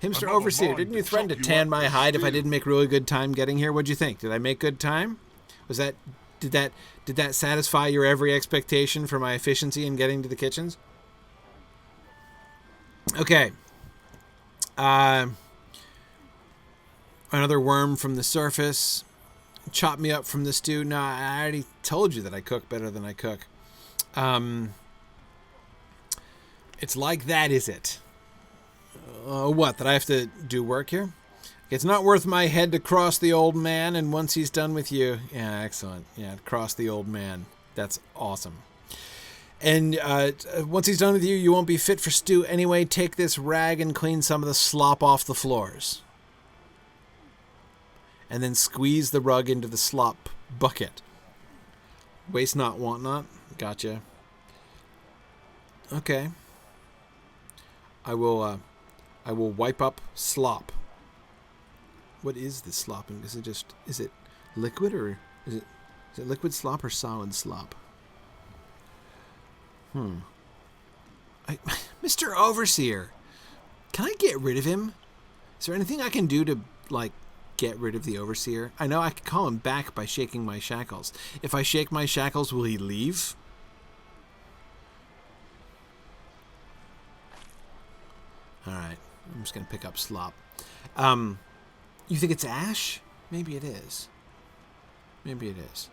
Himster Overseer, didn't you threaten to tan my hide if I didn't make really good time getting here? What'd you think? Did I make good time? Did that satisfy your every expectation for my efficiency in getting to the kitchens? Okay. Another worm from the surface. Chop me up from the stew. No, I already told you that I cook better than I cook. It's like that, is it? What, that I have to do work here? It's not worth my head to cross the old man, and once he's done with you... Yeah, excellent. Yeah, cross the old man. That's awesome. And once he's done with you, you won't be fit for stew anyway. Take this rag and clean some of the slop off the floors. And then squeeze the rug into the slop bucket. Waste not, want not. Gotcha. Okay. I will wipe up slop. What is this slop? Is it liquid, or is it liquid slop or solid slop? Mr. Overseer, can I get rid of him? Is there anything I can do to, get rid of the Overseer? I know I could call him back by shaking my shackles. If I shake my shackles, will he leave? Alright, I'm just going to pick up slop. You think it's ash? Maybe it is. Maybe it is.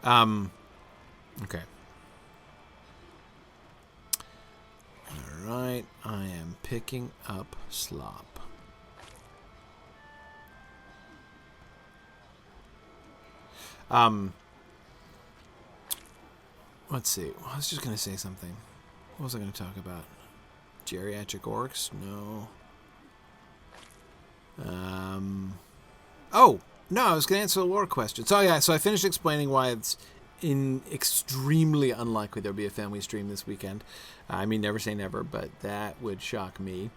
Okay. Alright, I am picking up slop. Let's see. I was just going to say something. What was I going to talk about? Geriatric orcs? No. Oh! No, I was going to answer the lore question. So, yeah, so I finished explaining why it's extremely unlikely there'll be a family stream this weekend. I mean, never say never, but that would shock me.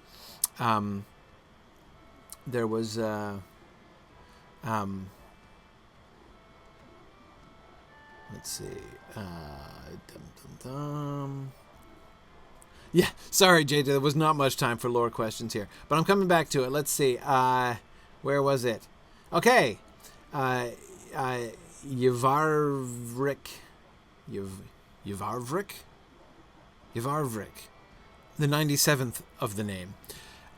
There was, let's see. Yeah, sorry, JJ, there was not much time for lore questions here. But I'm coming back to it. Let's see. Where was it? Okay. Yvarvrik. Yvarvrik. The 97th of the name.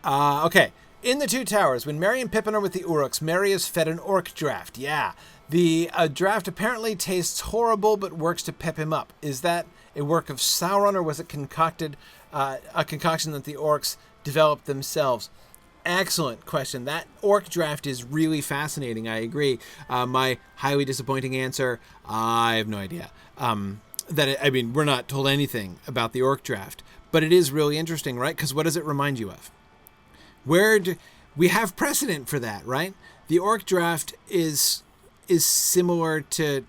Okay. In the Two Towers, when Merry and Pippin are with the Uruks, Merry is fed an orc draft. Yeah. The draft apparently tastes horrible but works to pep him up. Is that a work of Sauron, or was it a concoction that the orcs developed themselves? Excellent question. That orc draft is really fascinating. I agree. My highly disappointing answer, I have no idea. We're not told anything about the orc draft, but it is really interesting, right? Because what does it remind you of? We have precedent for that, right? The orc draft is similar to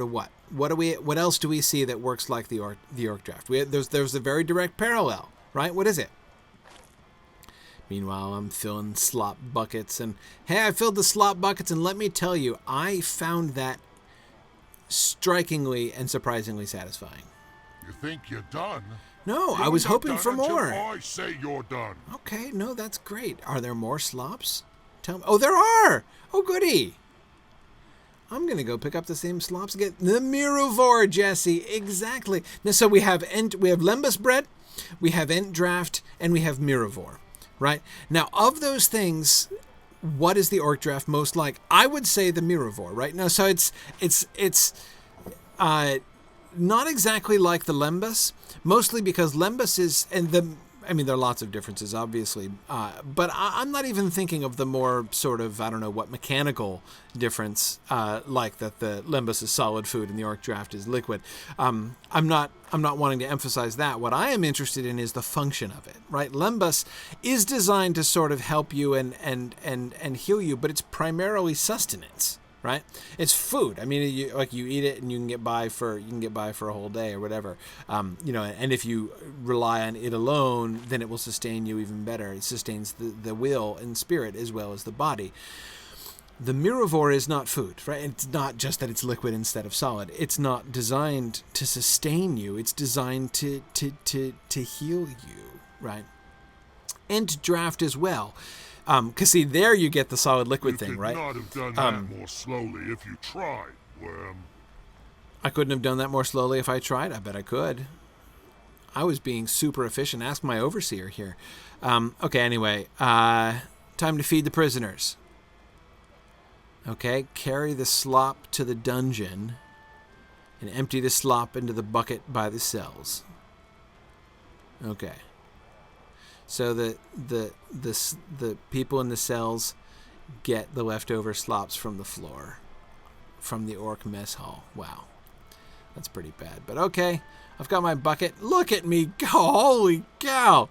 what? What else do we see that works like the orc draft? There's a very direct parallel, right? What is it? Meanwhile, I'm filling slop buckets, and hey, I filled the slop buckets, and let me tell you, I found that strikingly and surprisingly satisfying. You think you're done? No, I was hoping for more. I say you're done. Okay, no, that's great. Are there more slops? Tell me. Oh, there are! Oh, goody! I'm going to go pick up the same slops again. The Mirovore, Jesse, exactly. Now, so we have Lembas bread, we have Ent draft, and we have Mirovore. Right? Now, of those things, what is the orc draft most like? I would say the Mirovore, right? Now, so it's not exactly like the Lembas, mostly because Lembas is, there are lots of differences, obviously, but I'm not even thinking of the more sort of, mechanical difference, like that the Lembas is solid food and the orc draft is liquid. I'm not wanting to emphasize that. What I am interested in is the function of it, right? Lembas is designed to sort of help you and heal you, but it's primarily sustenance. Right? It's food. I mean, you eat it and you can get by for a whole day or whatever. And if you rely on it alone, then it will sustain you even better. It sustains the will and spirit as well as the body. The Mirovore is not food, right? It's not just that it's liquid instead of solid. It's not designed to sustain you. It's designed to heal you, right? And draft as well. Because see, there you get the solid liquid thing, right? You could not have done that more slowly if you tried, Worm. I couldn't have done that more slowly if I tried. I bet I could. I was being super efficient. Ask my overseer here. Okay, anyway. Time to feed the prisoners. Okay, carry the slop to the dungeon and empty the slop into the bucket by the cells. Okay. So the people in the cells get the leftover slops from the floor, from the orc mess hall. Wow, that's pretty bad. But okay, I've got my bucket. Look at me go! Holy cow!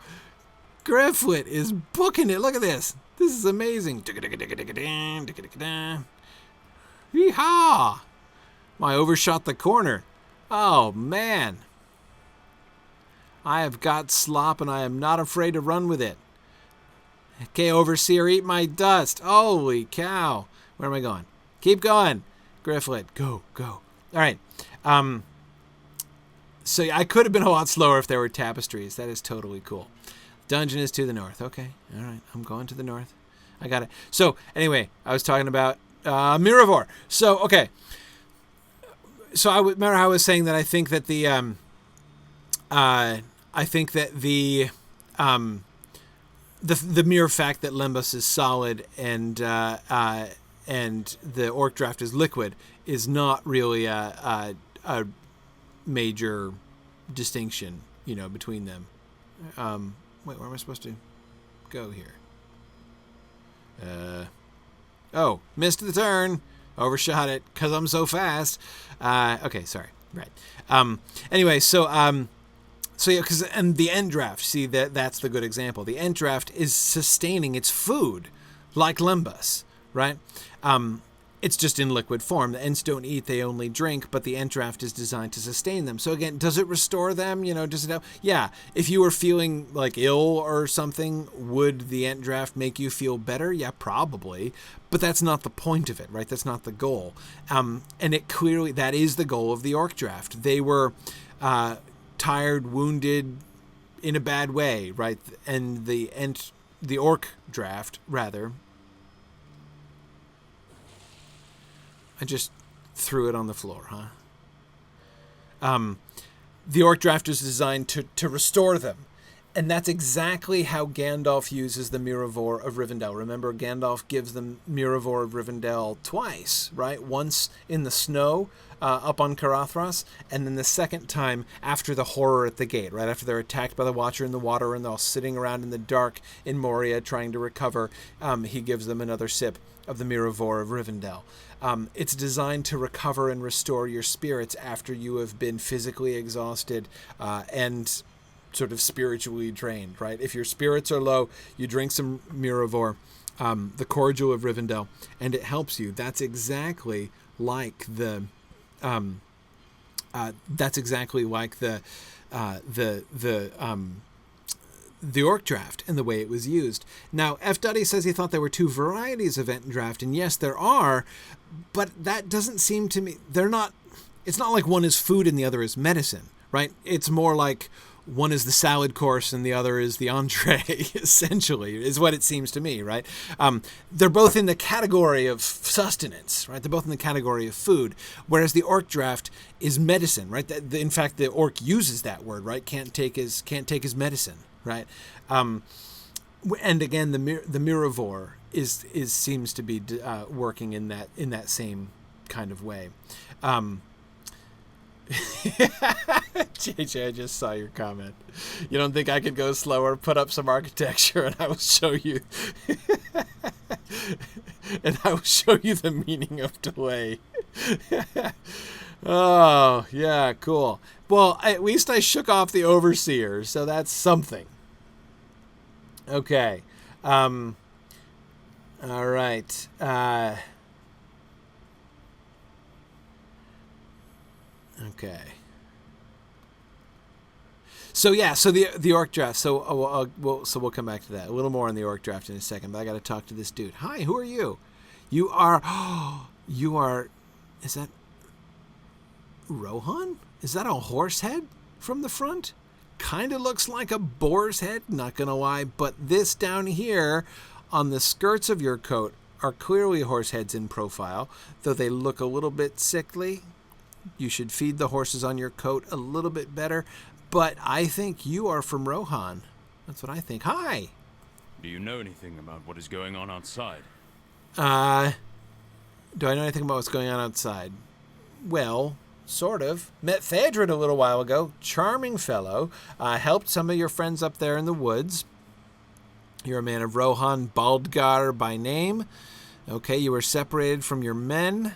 Grifflet is booking it. Look at this. This is amazing. Yeehaw! I overshot the corner. Oh man. I have got slop, and I am not afraid to run with it. Okay, overseer, eat my dust. Holy cow. Where am I going? Keep going. Grifflet, go. All right. So I could have been a lot slower if there were tapestries. That is totally cool. Dungeon is to the north. Okay. All right. I'm going to the north. I got it. So anyway, I was talking about Mirovore. So, okay. So remember how I was saying that I think that the mere fact that Lembas is solid and the orc draft is liquid is not really a major distinction, between them. Wait, where am I supposed to go here? Missed the turn. Overshot it because I'm so fast. Okay, sorry. Right. Anyway, so yeah, and the end draft, see, that's the good example. The end draft is sustaining its food, like Lembas, right? It's just in liquid form. The Ents don't eat, they only drink, but the end draft is designed to sustain them. So again, does it restore them? Does it help? Yeah. If you were feeling like ill or something, would the end draft make you feel better? Yeah, probably. But that's not the point of it, right? That's not the goal. And it clearly, that is the goal of the orc draft. They were tired, wounded, in a bad way, right? And the orc draft, rather. I just threw it on the floor, huh? The orc draft is designed to restore them. And that's exactly how Gandalf uses the Miravor of Rivendell. Remember, Gandalf gives the Miravor of Rivendell twice, right? Once in the snow up on Carathras, and then the second time after the horror at the gate, right? After they're attacked by the Watcher in the water and they're all sitting around in the dark in Moria trying to recover, he gives them another sip of the Miravor of Rivendell. It's designed to recover and restore your spirits after you have been physically exhausted and sort of spiritually drained, right? If your spirits are low, you drink some Miravor, the cordial of Rivendell, and it helps you. That's exactly like the orc draft and the way it was used. Now, F. Duddy says he thought there were two varieties of Ent draft, and yes, there are, but that doesn't seem to me, it's not like one is food and the other is medicine, right? It's more like one is the salad course and the other is the entree, essentially, is what it seems to me, right? They're both in the category of sustenance, right? They're both in the category of food, whereas the orc draft is medicine, right? In fact, the orc uses that word, right? Can't take his medicine, right? And again, the Miravor is seems to be working in that same kind of way. JJ, I just saw your comment. You don't think I could go slower? Put up some architecture and I will show you. And I will show you the meaning of delay. Oh, yeah, cool. Well, at least I shook off the overseer, so that's something. Okay. All right. Okay. So yeah, so the orc draft. So we'll come back to that a little more on the orc draft in a second. But I got to talk to this dude. Hi, who are you? You are. Is that Rohan? Is that a horse head from the front? Kind of looks like a boar's head. Not gonna lie, but this down here on the skirts of your coat are clearly horse heads in profile, though they look a little bit sickly. You should feed the horses on your coat a little bit better, but I think you are from Rohan. That's what I think. Hi! Do you know anything about what is going on outside? Do I know anything about what's going on outside? Well, sort of. Met Theodred a little while ago. Charming fellow. Helped some of your friends up there in the woods. You're a man of Rohan, Baldgar by name. Okay, you were separated from your men.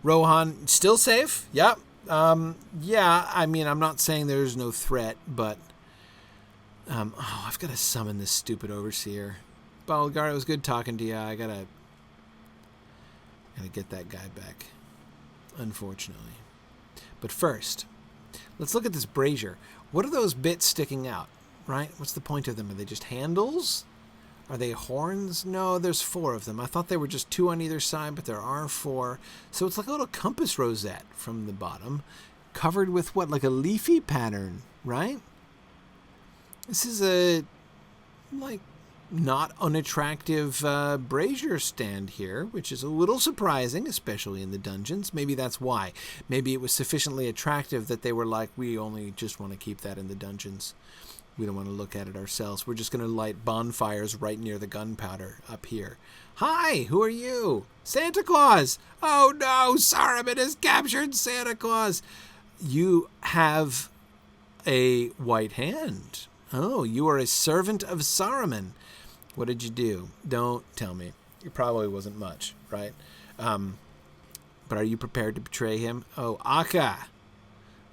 Rohan, still safe? Yep. Yeah, I mean, I'm not saying there's no threat, but... I've got to summon this stupid overseer. Balgar, it was good talking to you. I gotta get that guy back, unfortunately. But first, let's look at this brazier. What are those bits sticking out, right? What's the point of them? Are they just handles? Are they horns? No, there's 4 of them. I thought there were just 2 on either side, but there are 4. So it's like a little compass rosette from the bottom, covered with what, like a leafy pattern, right? This is a, like, not unattractive brazier stand here, which is a little surprising, especially in the dungeons. Maybe that's why. Maybe it was sufficiently attractive that they were like, we only just want to keep that in the dungeons. We don't want to look at it ourselves. We're just going to light bonfires right near the gunpowder up here. Hi, who are you? Santa Claus! Oh no, Saruman has captured Santa Claus! You have a white hand. Oh, you are a servant of Saruman. What did you do? Don't tell me. It probably wasn't much, right? But are you prepared to betray him? Oh, Akka!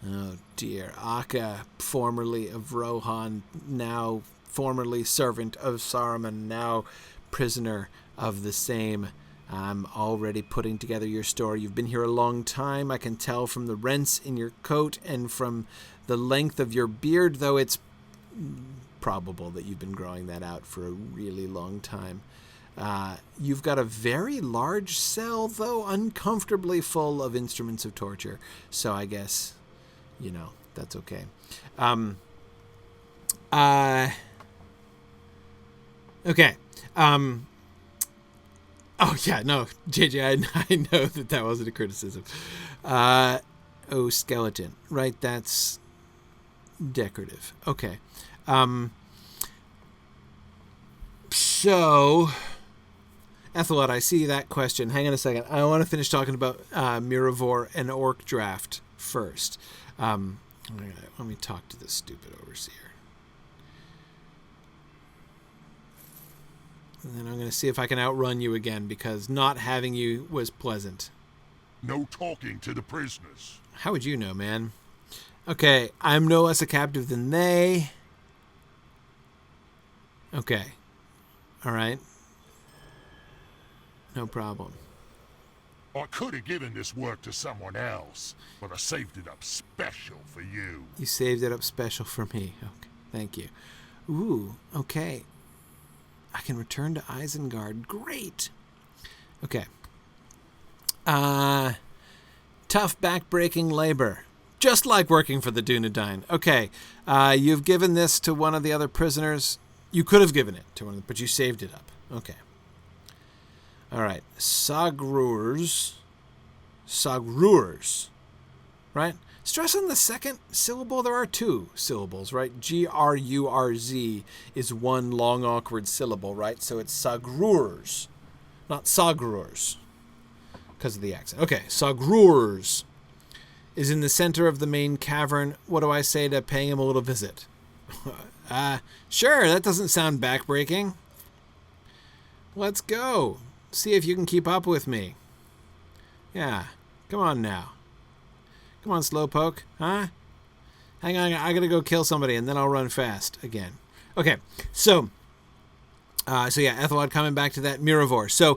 Oh dear, Akka, formerly of Rohan, now formerly servant of Saruman, now prisoner of the same. I'm already putting together your story. You've been here a long time. I can tell from the rents in your coat and from the length of your beard, though it's probable that you've been growing that out for a really long time. You've got a very large cell, though uncomfortably full of instruments of torture. So I guess... you know, that's okay. Okay. Oh, yeah, no, JJ, I know that wasn't a criticism. Skeleton. Right, that's decorative. Okay. So, Ethelwald, I see that question. Hang on a second. I want to finish talking about Miravor and Orc Draft first. Let me talk to this stupid overseer. And then I'm going to see if I can outrun you again, because not having you was pleasant. No talking to the prisoners. How would you know, man? Okay, I'm no less a captive than they. Okay. All right. No problem. I could have given this work to someone else, but I saved it up special for you. You saved it up special for me. Okay, thank you. Ooh, okay. I can return to Isengard. Great. Okay. Tough back-breaking labor. Just like working for the Dunedain. Okay. You've given this to one of the other prisoners. You could have given it to one of them, but you saved it up. Okay. All right. Sagrurs. Right? Stress on the second syllable. There are two syllables, right? Grurz is one long, awkward syllable, right? So it's Sagrurs, not Sagrurs, because of the accent. Okay, Sagrurs is in the center of the main cavern. What do I say to paying him a little visit? Sure, that doesn't sound backbreaking. Let's go. See if you can keep up with me. Yeah, come on now. Come on, Slowpoke, huh? Hang on, I gotta go kill somebody, and then I'll run fast again. Okay, so yeah, Ethelwald coming back to that Miravor. So,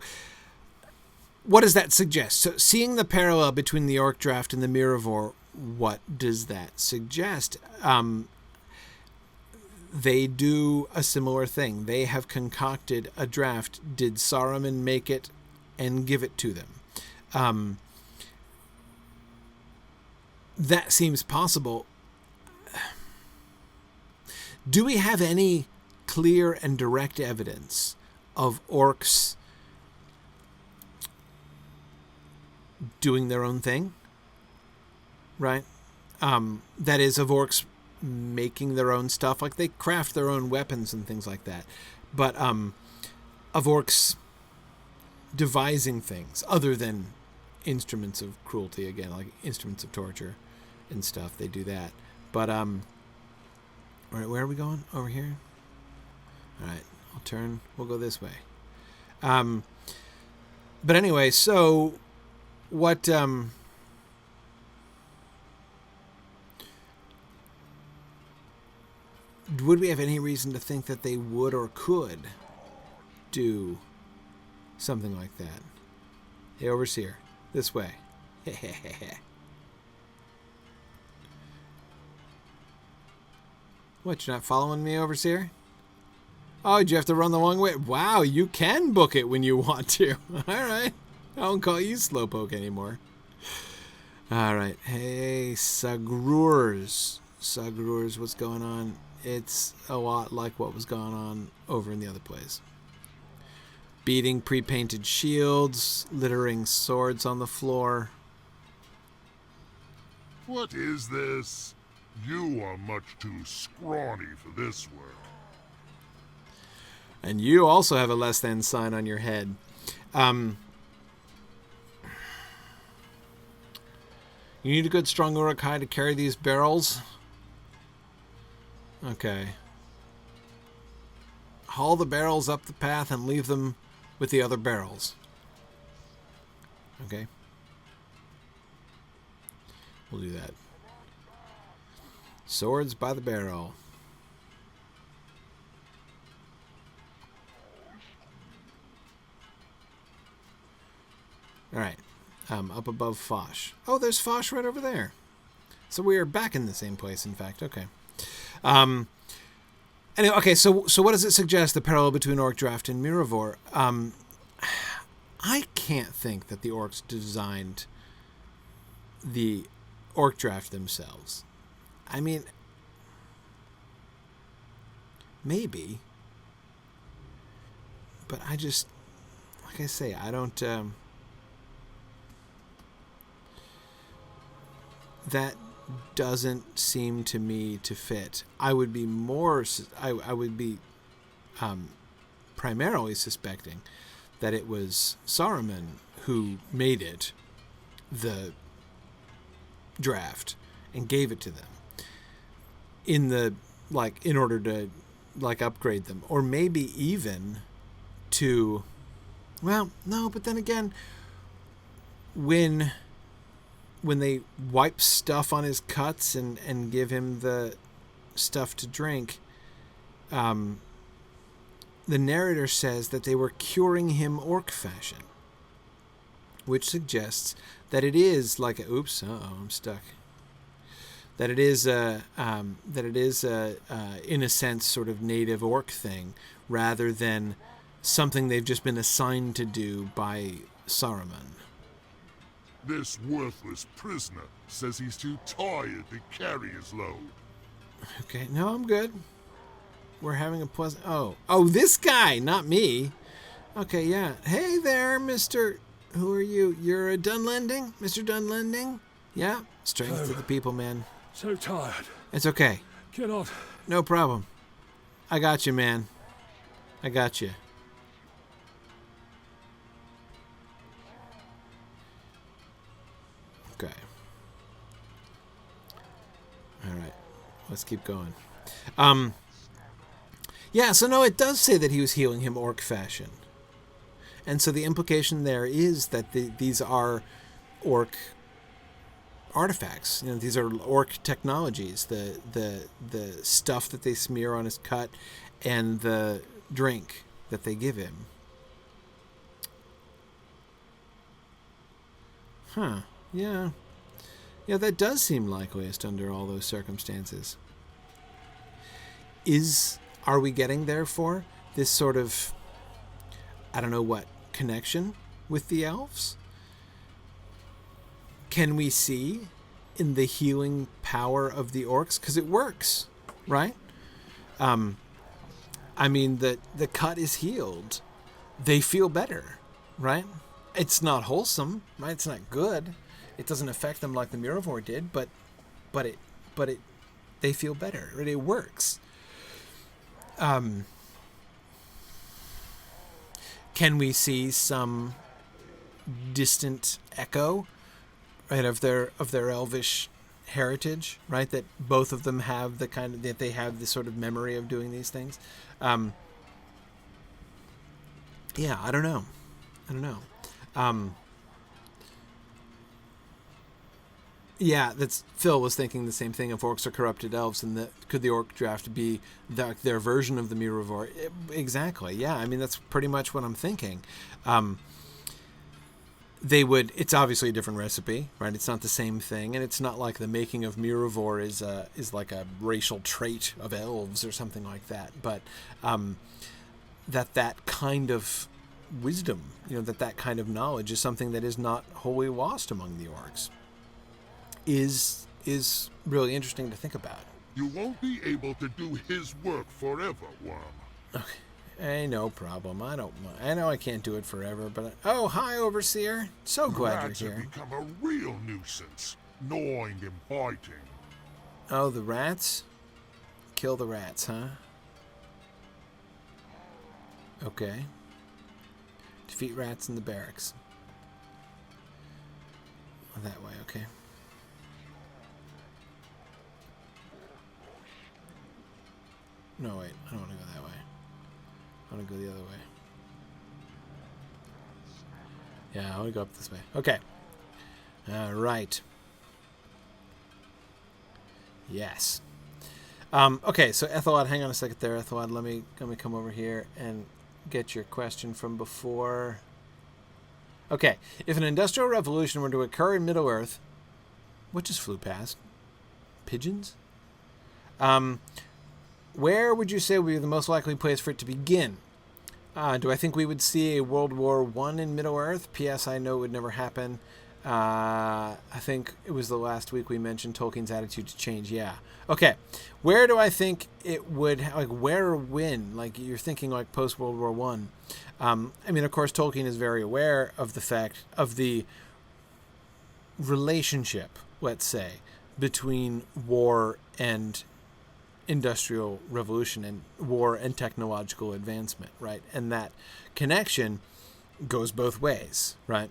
what does that suggest? So, seeing the parallel between the Orc Draft and the Miravor, what does that suggest? They do a similar thing. They have concocted a draft. Did Saruman make it and give it to them? That seems possible. Do we have any clear and direct evidence of orcs doing their own thing? Right? That is, of orcs making their own stuff. Like, they craft their own weapons and things like that. But of orcs devising things other than instruments of cruelty, again, like instruments of torture and stuff. They do that. But all right, where are we going? Over here? All right, I'll turn. We'll go this way. But anyway, so what would we have any reason to think that they would or could do something like that? Hey, overseer, this way. What, you're not following me, overseer? Oh, did you have to run the long way? Wow, you can book it when you want to. All right. I won't call you Slowpoke anymore. All right. Hey, Sagrurs. Sagrurs, what's going on? It's a lot like what was going on over in the other place. Beating pre-painted shields, littering swords on the floor. What is this? You are much too scrawny for this work. And you also have a less than sign on your head. You need a good strong Urukai to carry these barrels? Okay. Haul the barrels up the path and leave them with the other barrels. Okay. We'll do that. Swords by the barrel. All right. Up above Foch. Oh, there's Foch right over there. So we are back in the same place, in fact. Okay. Anyway, okay, so what does it suggest, the parallel between Orc Draft and Miravor? I can't think that the orcs designed the Orc Draft themselves. I mean, maybe. But I just, like I say, I don't... that doesn't seem to me to fit. I would be more... I would be primarily suspecting that it was Saruman who made it the draft and gave it to them in order to upgrade them, or maybe even to, well, no, but then again, when they wipe stuff on his cuts and give him the stuff to drink, the narrator says that they were curing him orc fashion, which suggests that it is like a, I'm stuck. That it is in a sense, sort of native orc thing, rather than something they've just been assigned to do by Saruman. This worthless prisoner says he's too tired to carry his load. Okay, no, I'm good. We're having a pleasant... Oh, this guy, not me. Okay, yeah. Hey there, Mr... Who are you? You're a Dunlanding? Mr. Dunlanding? Yeah? Strength to the people, man. So tired. It's okay. Cannot. No problem. I got you, man. I got you. Okay. All right. Let's keep going. Yeah, so no, it does say that he was healing him orc fashion. And so the implication there is that these are orc artifacts. These are orc technologies. The stuff that they smear on his cut and the drink that they give him. Huh. Yeah. Yeah, that does seem likeliest under all those circumstances. Are we getting there for this sort of, I don't know what, connection with the elves? Can we see in the healing power of the orcs? Because it works, right? I mean, the cut is healed. They feel better, right? It's not wholesome, right? It's not good. It doesn't affect them like the Miravor did, but they feel better. Right? It works. Can we see some distant echo, right, of their elvish heritage, right? That both of them have that they have this sort of memory of doing these things. Yeah, I don't know. Yeah, Phil was thinking the same thing. If orcs are corrupted elves, and could the orc draft be their version of the Miravor? Exactly. Yeah, I mean that's pretty much what I'm thinking. They would. It's obviously a different recipe, right? It's not the same thing, and it's not like the making of Miravor is like a racial trait of elves or something like that. But that kind of wisdom, that kind of knowledge is something that is not wholly lost among the orcs. Is really interesting to think about. You won't be able to do his work forever, Worm. Okay. Hey, no problem. I don't mind. I know I can't do it forever, but... Oh, hi, Overseer. So glad Rats you're here. have become a real nuisance, gnawing and biting. Oh, the rats? Kill the rats, huh? Okay. Defeat rats in the barracks. That way, okay. No, wait. I don't want to go that way. I want to go the other way. Yeah, I want to go up this way. Okay. All right. Yes. Okay, so Ethelwad, hang on a second there, Ethelwad. Let me come over here and get your question from before. Okay. If an industrial revolution were to occur in Middle-earth, what just flew past? Pigeons? Where would you say would be the most likely place for it to begin? Do I think we would see a World War I in Middle-earth? P.S. I know it would never happen. I think it was the last week we mentioned Tolkien's attitude to change. Yeah. Okay. Where do I think it would, where or when? You're thinking post-World War I. I mean, of course, Tolkien is very aware of the fact of the relationship, let's say, between war and industrial revolution and war and technological advancement, right? And that connection goes both ways, right?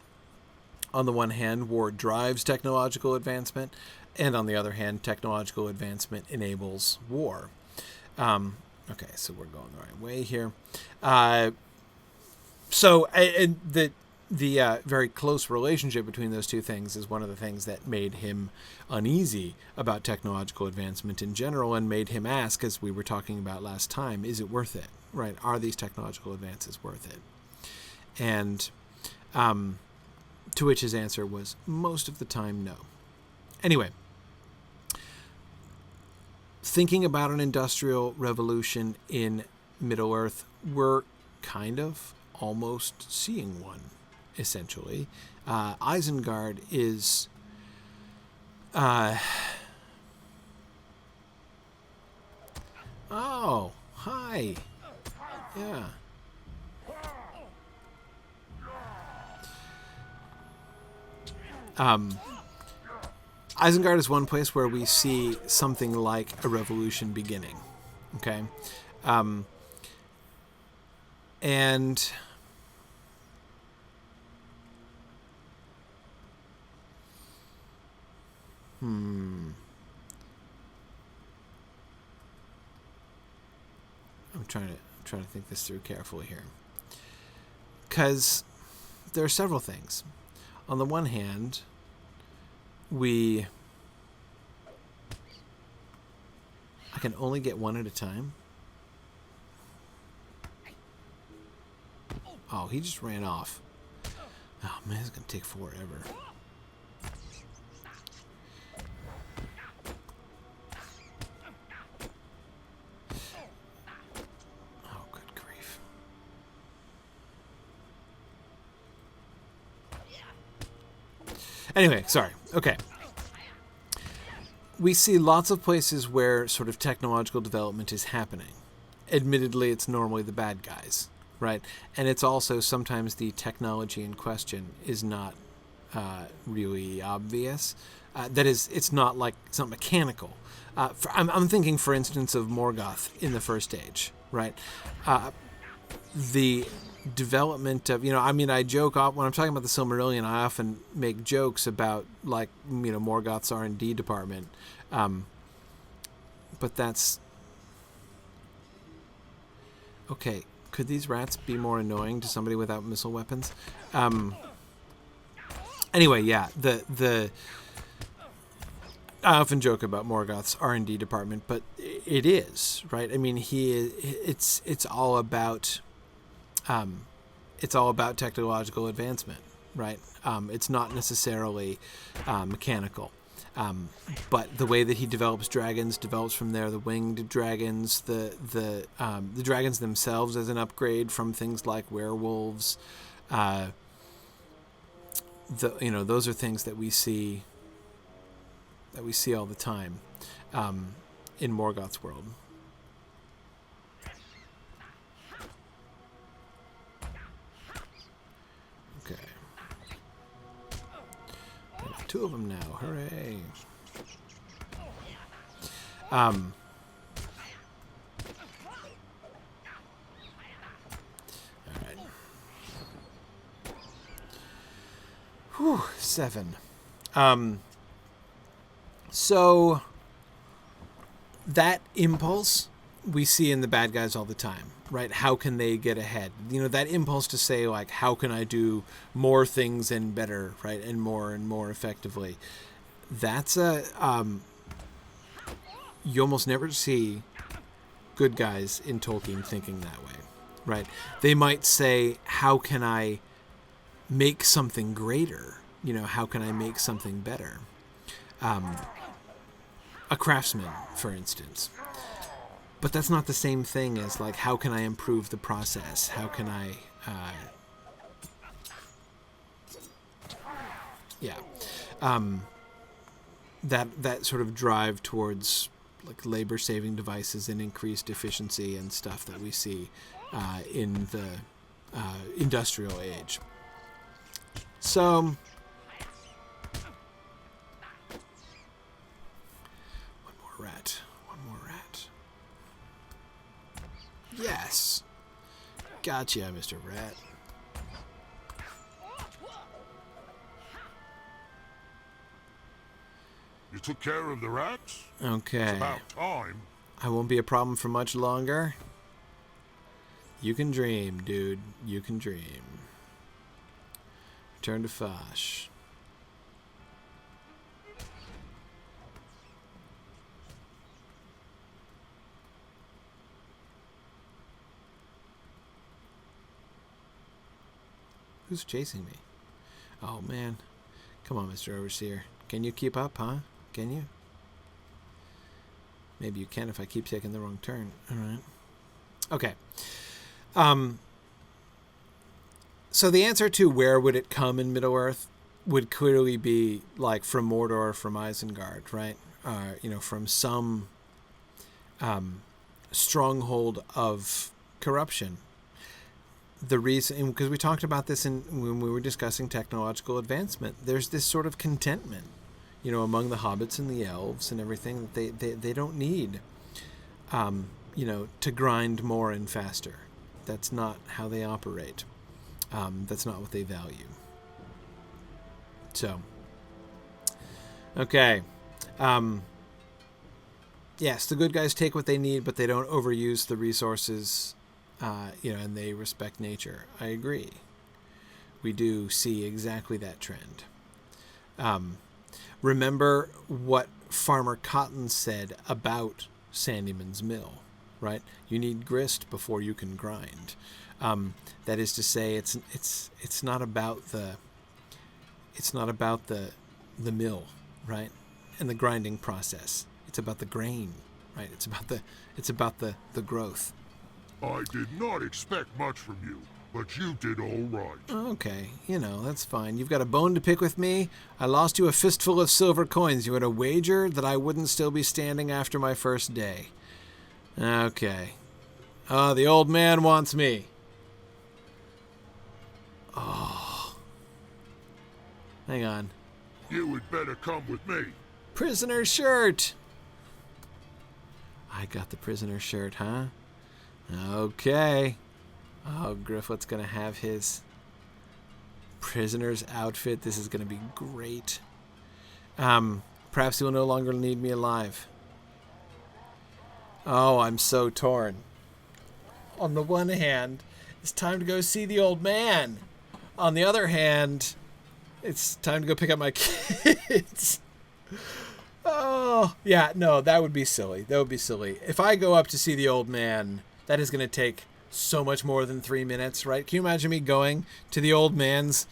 On the one hand, war drives technological advancement, and on the other hand, technological advancement enables war. Okay, so we're going the right way here. The very close relationship between those two things is one of the things that made him uneasy about technological advancement in general, and made him ask, as we were talking about last time, is it worth it, right? Are these technological advances worth it? And to which his answer was most of the time no. Anyway, thinking about an industrial revolution in Middle-earth, we're kind of almost seeing one, essentially. Isengard is... Oh, hi. Yeah. Isengard is one place where we see something like a revolution beginning. Okay? And... I'm trying to think this through carefully here. Because there are several things. On the one hand, I can only get one at a time. Oh, he just ran off. Oh man, it's gonna take forever. Oh, good grief. Anyway, sorry. Okay. We see lots of places where sort of technological development is happening. Admittedly, it's normally the bad guys, right? And it's also sometimes the technology in question is not really obvious. That is, it's not mechanical. I'm thinking, for instance, of Morgoth in the First Age, right? The development of, I joke off when I'm talking about the Silmarillion. I often make jokes about Morgoth's R&D department, but that's okay. Could these rats be more annoying to somebody without missile weapons? Anyway, yeah, the I often joke about Morgoth's R&D department, but it is, right? I mean, it's all about technological advancement, right? It's not necessarily mechanical, but the way that he develops dragons develops from there. The winged dragons, the dragons themselves as an upgrade from things like werewolves. Those are things that we see all the time in Morgoth's world. Okay. I got 2 of them now. Hooray. All right. Whew, 7. So that impulse we see in the bad guys all the time, right? How can they get ahead? That impulse to say, like, how can I do more things and better, right? And more effectively. That's you almost never see good guys in Tolkien thinking that way, right? They might say, how can I make something greater? How can I make something better? A craftsman, for instance. But that's not the same thing as, like, how can I improve the process? How can I... that sort of drive towards, like, labor-saving devices and increased efficiency and stuff that we see in the industrial age. So... One more rat. Yes. Gotcha, Mr. Rat. You took care of the rats? Okay. It's about time. I won't be a problem for much longer. You can dream, dude. You can dream. Return to Fosh. Who's chasing me? Oh, man. Come on, Mr. Overseer. Can you keep up, huh? Can you? Maybe you can if I keep taking the wrong turn. All right. Okay. So the answer to where would it come in Middle-earth would clearly be like from Mordor or from Isengard, right? From some stronghold of corruption. The reason, because we talked about this when we were discussing technological advancement, there's this sort of contentment, among the hobbits and the elves and everything, that they don't need, to grind more and faster. That's not how they operate. That's not what they value. So, okay. Yes, the good guys take what they need, but they don't overuse the resources, and they respect nature. I agree. We do see exactly that trend. Remember what Farmer Cotton said about Sandyman's Mill, right? You need grist before you can grind. That is to say, it's not about the mill, right? And the grinding process. It's about the grain, right? It's about the growth. I did not expect much from you, but you did all right. Okay, that's fine. You've got a bone to pick with me. I lost you a fistful of silver coins. You had a wager that I wouldn't still be standing after my first day. Okay. Oh, the old man wants me. Oh. Hang on. You had better come with me. Prisoner shirt. I got the prisoner shirt, huh? Okay. Oh, Grifflet's going to have his prisoner's outfit. This is going to be great. Perhaps he will no longer need me alive. Oh, I'm so torn. On the one hand, it's time to go see the old man. On the other hand, it's time to go pick up my kids. Oh, yeah, no, that would be silly. That would be silly. If I go up to see the old man, that is going to take so much more than 3 minutes, right? Can you imagine me going to the old man's,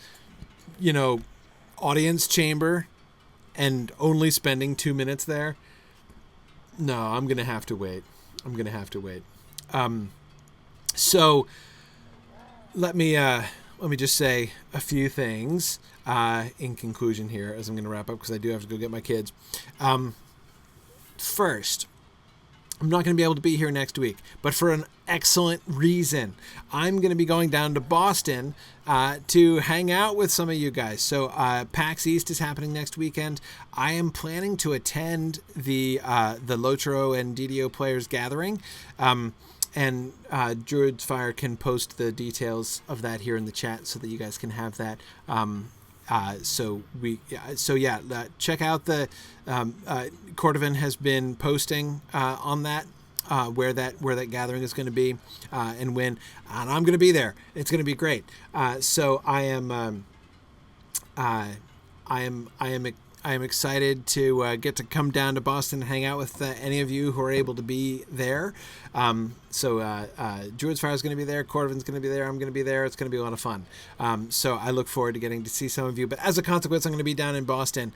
audience chamber and only spending 2 minutes there? No, I'm going to have to wait. So let me just say a few things in conclusion here as I'm going to wrap up, because I do have to go get my kids. First, I'm not going to be able to be here next week, but for an excellent reason. I'm going to be going down to Boston to hang out with some of you guys. So PAX East is happening next weekend. I am planning to attend the Lotro and DDO Players Gathering. And Druid's Fire can post the details of that here in the chat so that you guys can have that. Check out the Cordovan has been posting on that where that gathering is going to be and when, and I'm going to be there. It's going to be great. So I am excited to get to come down to Boston and hang out with any of you who are able to be there. Druid's Fire is going to be there. Cordovan's going to be there. I'm going to be there. It's going to be a lot of fun. So I look forward to getting to see some of you. But as a consequence, I'm going to be down in Boston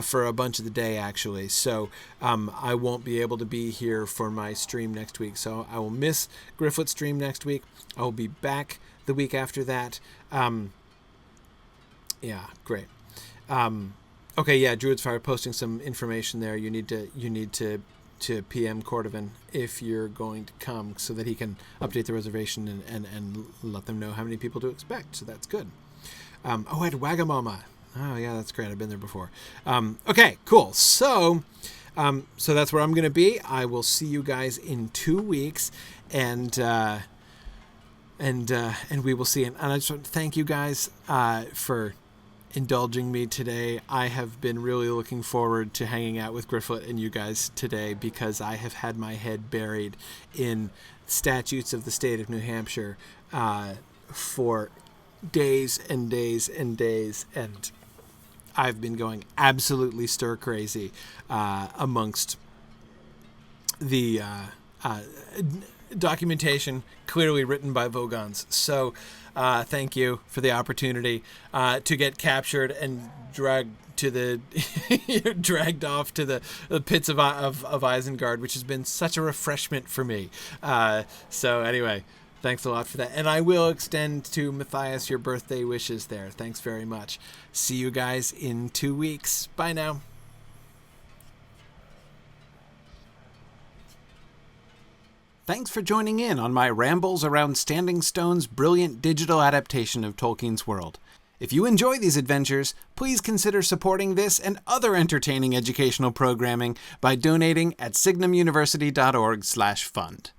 for a bunch of the day, actually. So I won't be able to be here for my stream next week. So I will miss Grifflet's stream next week. I will be back the week after that. Yeah, great. Okay, yeah, Druid's Fire posting some information there. You need to PM Cordovan if you're going to come so that he can update the reservation and let them know how many people to expect. So that's good. I had Wagamama. Oh, yeah, that's great. I've been there before. Okay, cool. So that's where I'm going to be. I will see you guys in 2 weeks. And and we will see. And I just want to thank you guys for indulging me today. I have been really looking forward to hanging out with Grifflet and you guys today, because I have had my head buried in statutes of the state of New Hampshire for days and days and days, and I've been going absolutely stir crazy amongst the documentation clearly written by Vogons. So thank you for the opportunity to get captured and dragged off to the pits of Isengard, which has been such a refreshment for me. So anyway, thanks a lot for that. And I will extend to Matthias your birthday wishes there. Thanks very much. See you guys in 2 weeks. Bye now. Thanks for joining in on my rambles around Standing Stone's brilliant digital adaptation of Tolkien's world. If you enjoy these adventures, please consider supporting this and other entertaining educational programming by donating at signumuniversity.org/fund.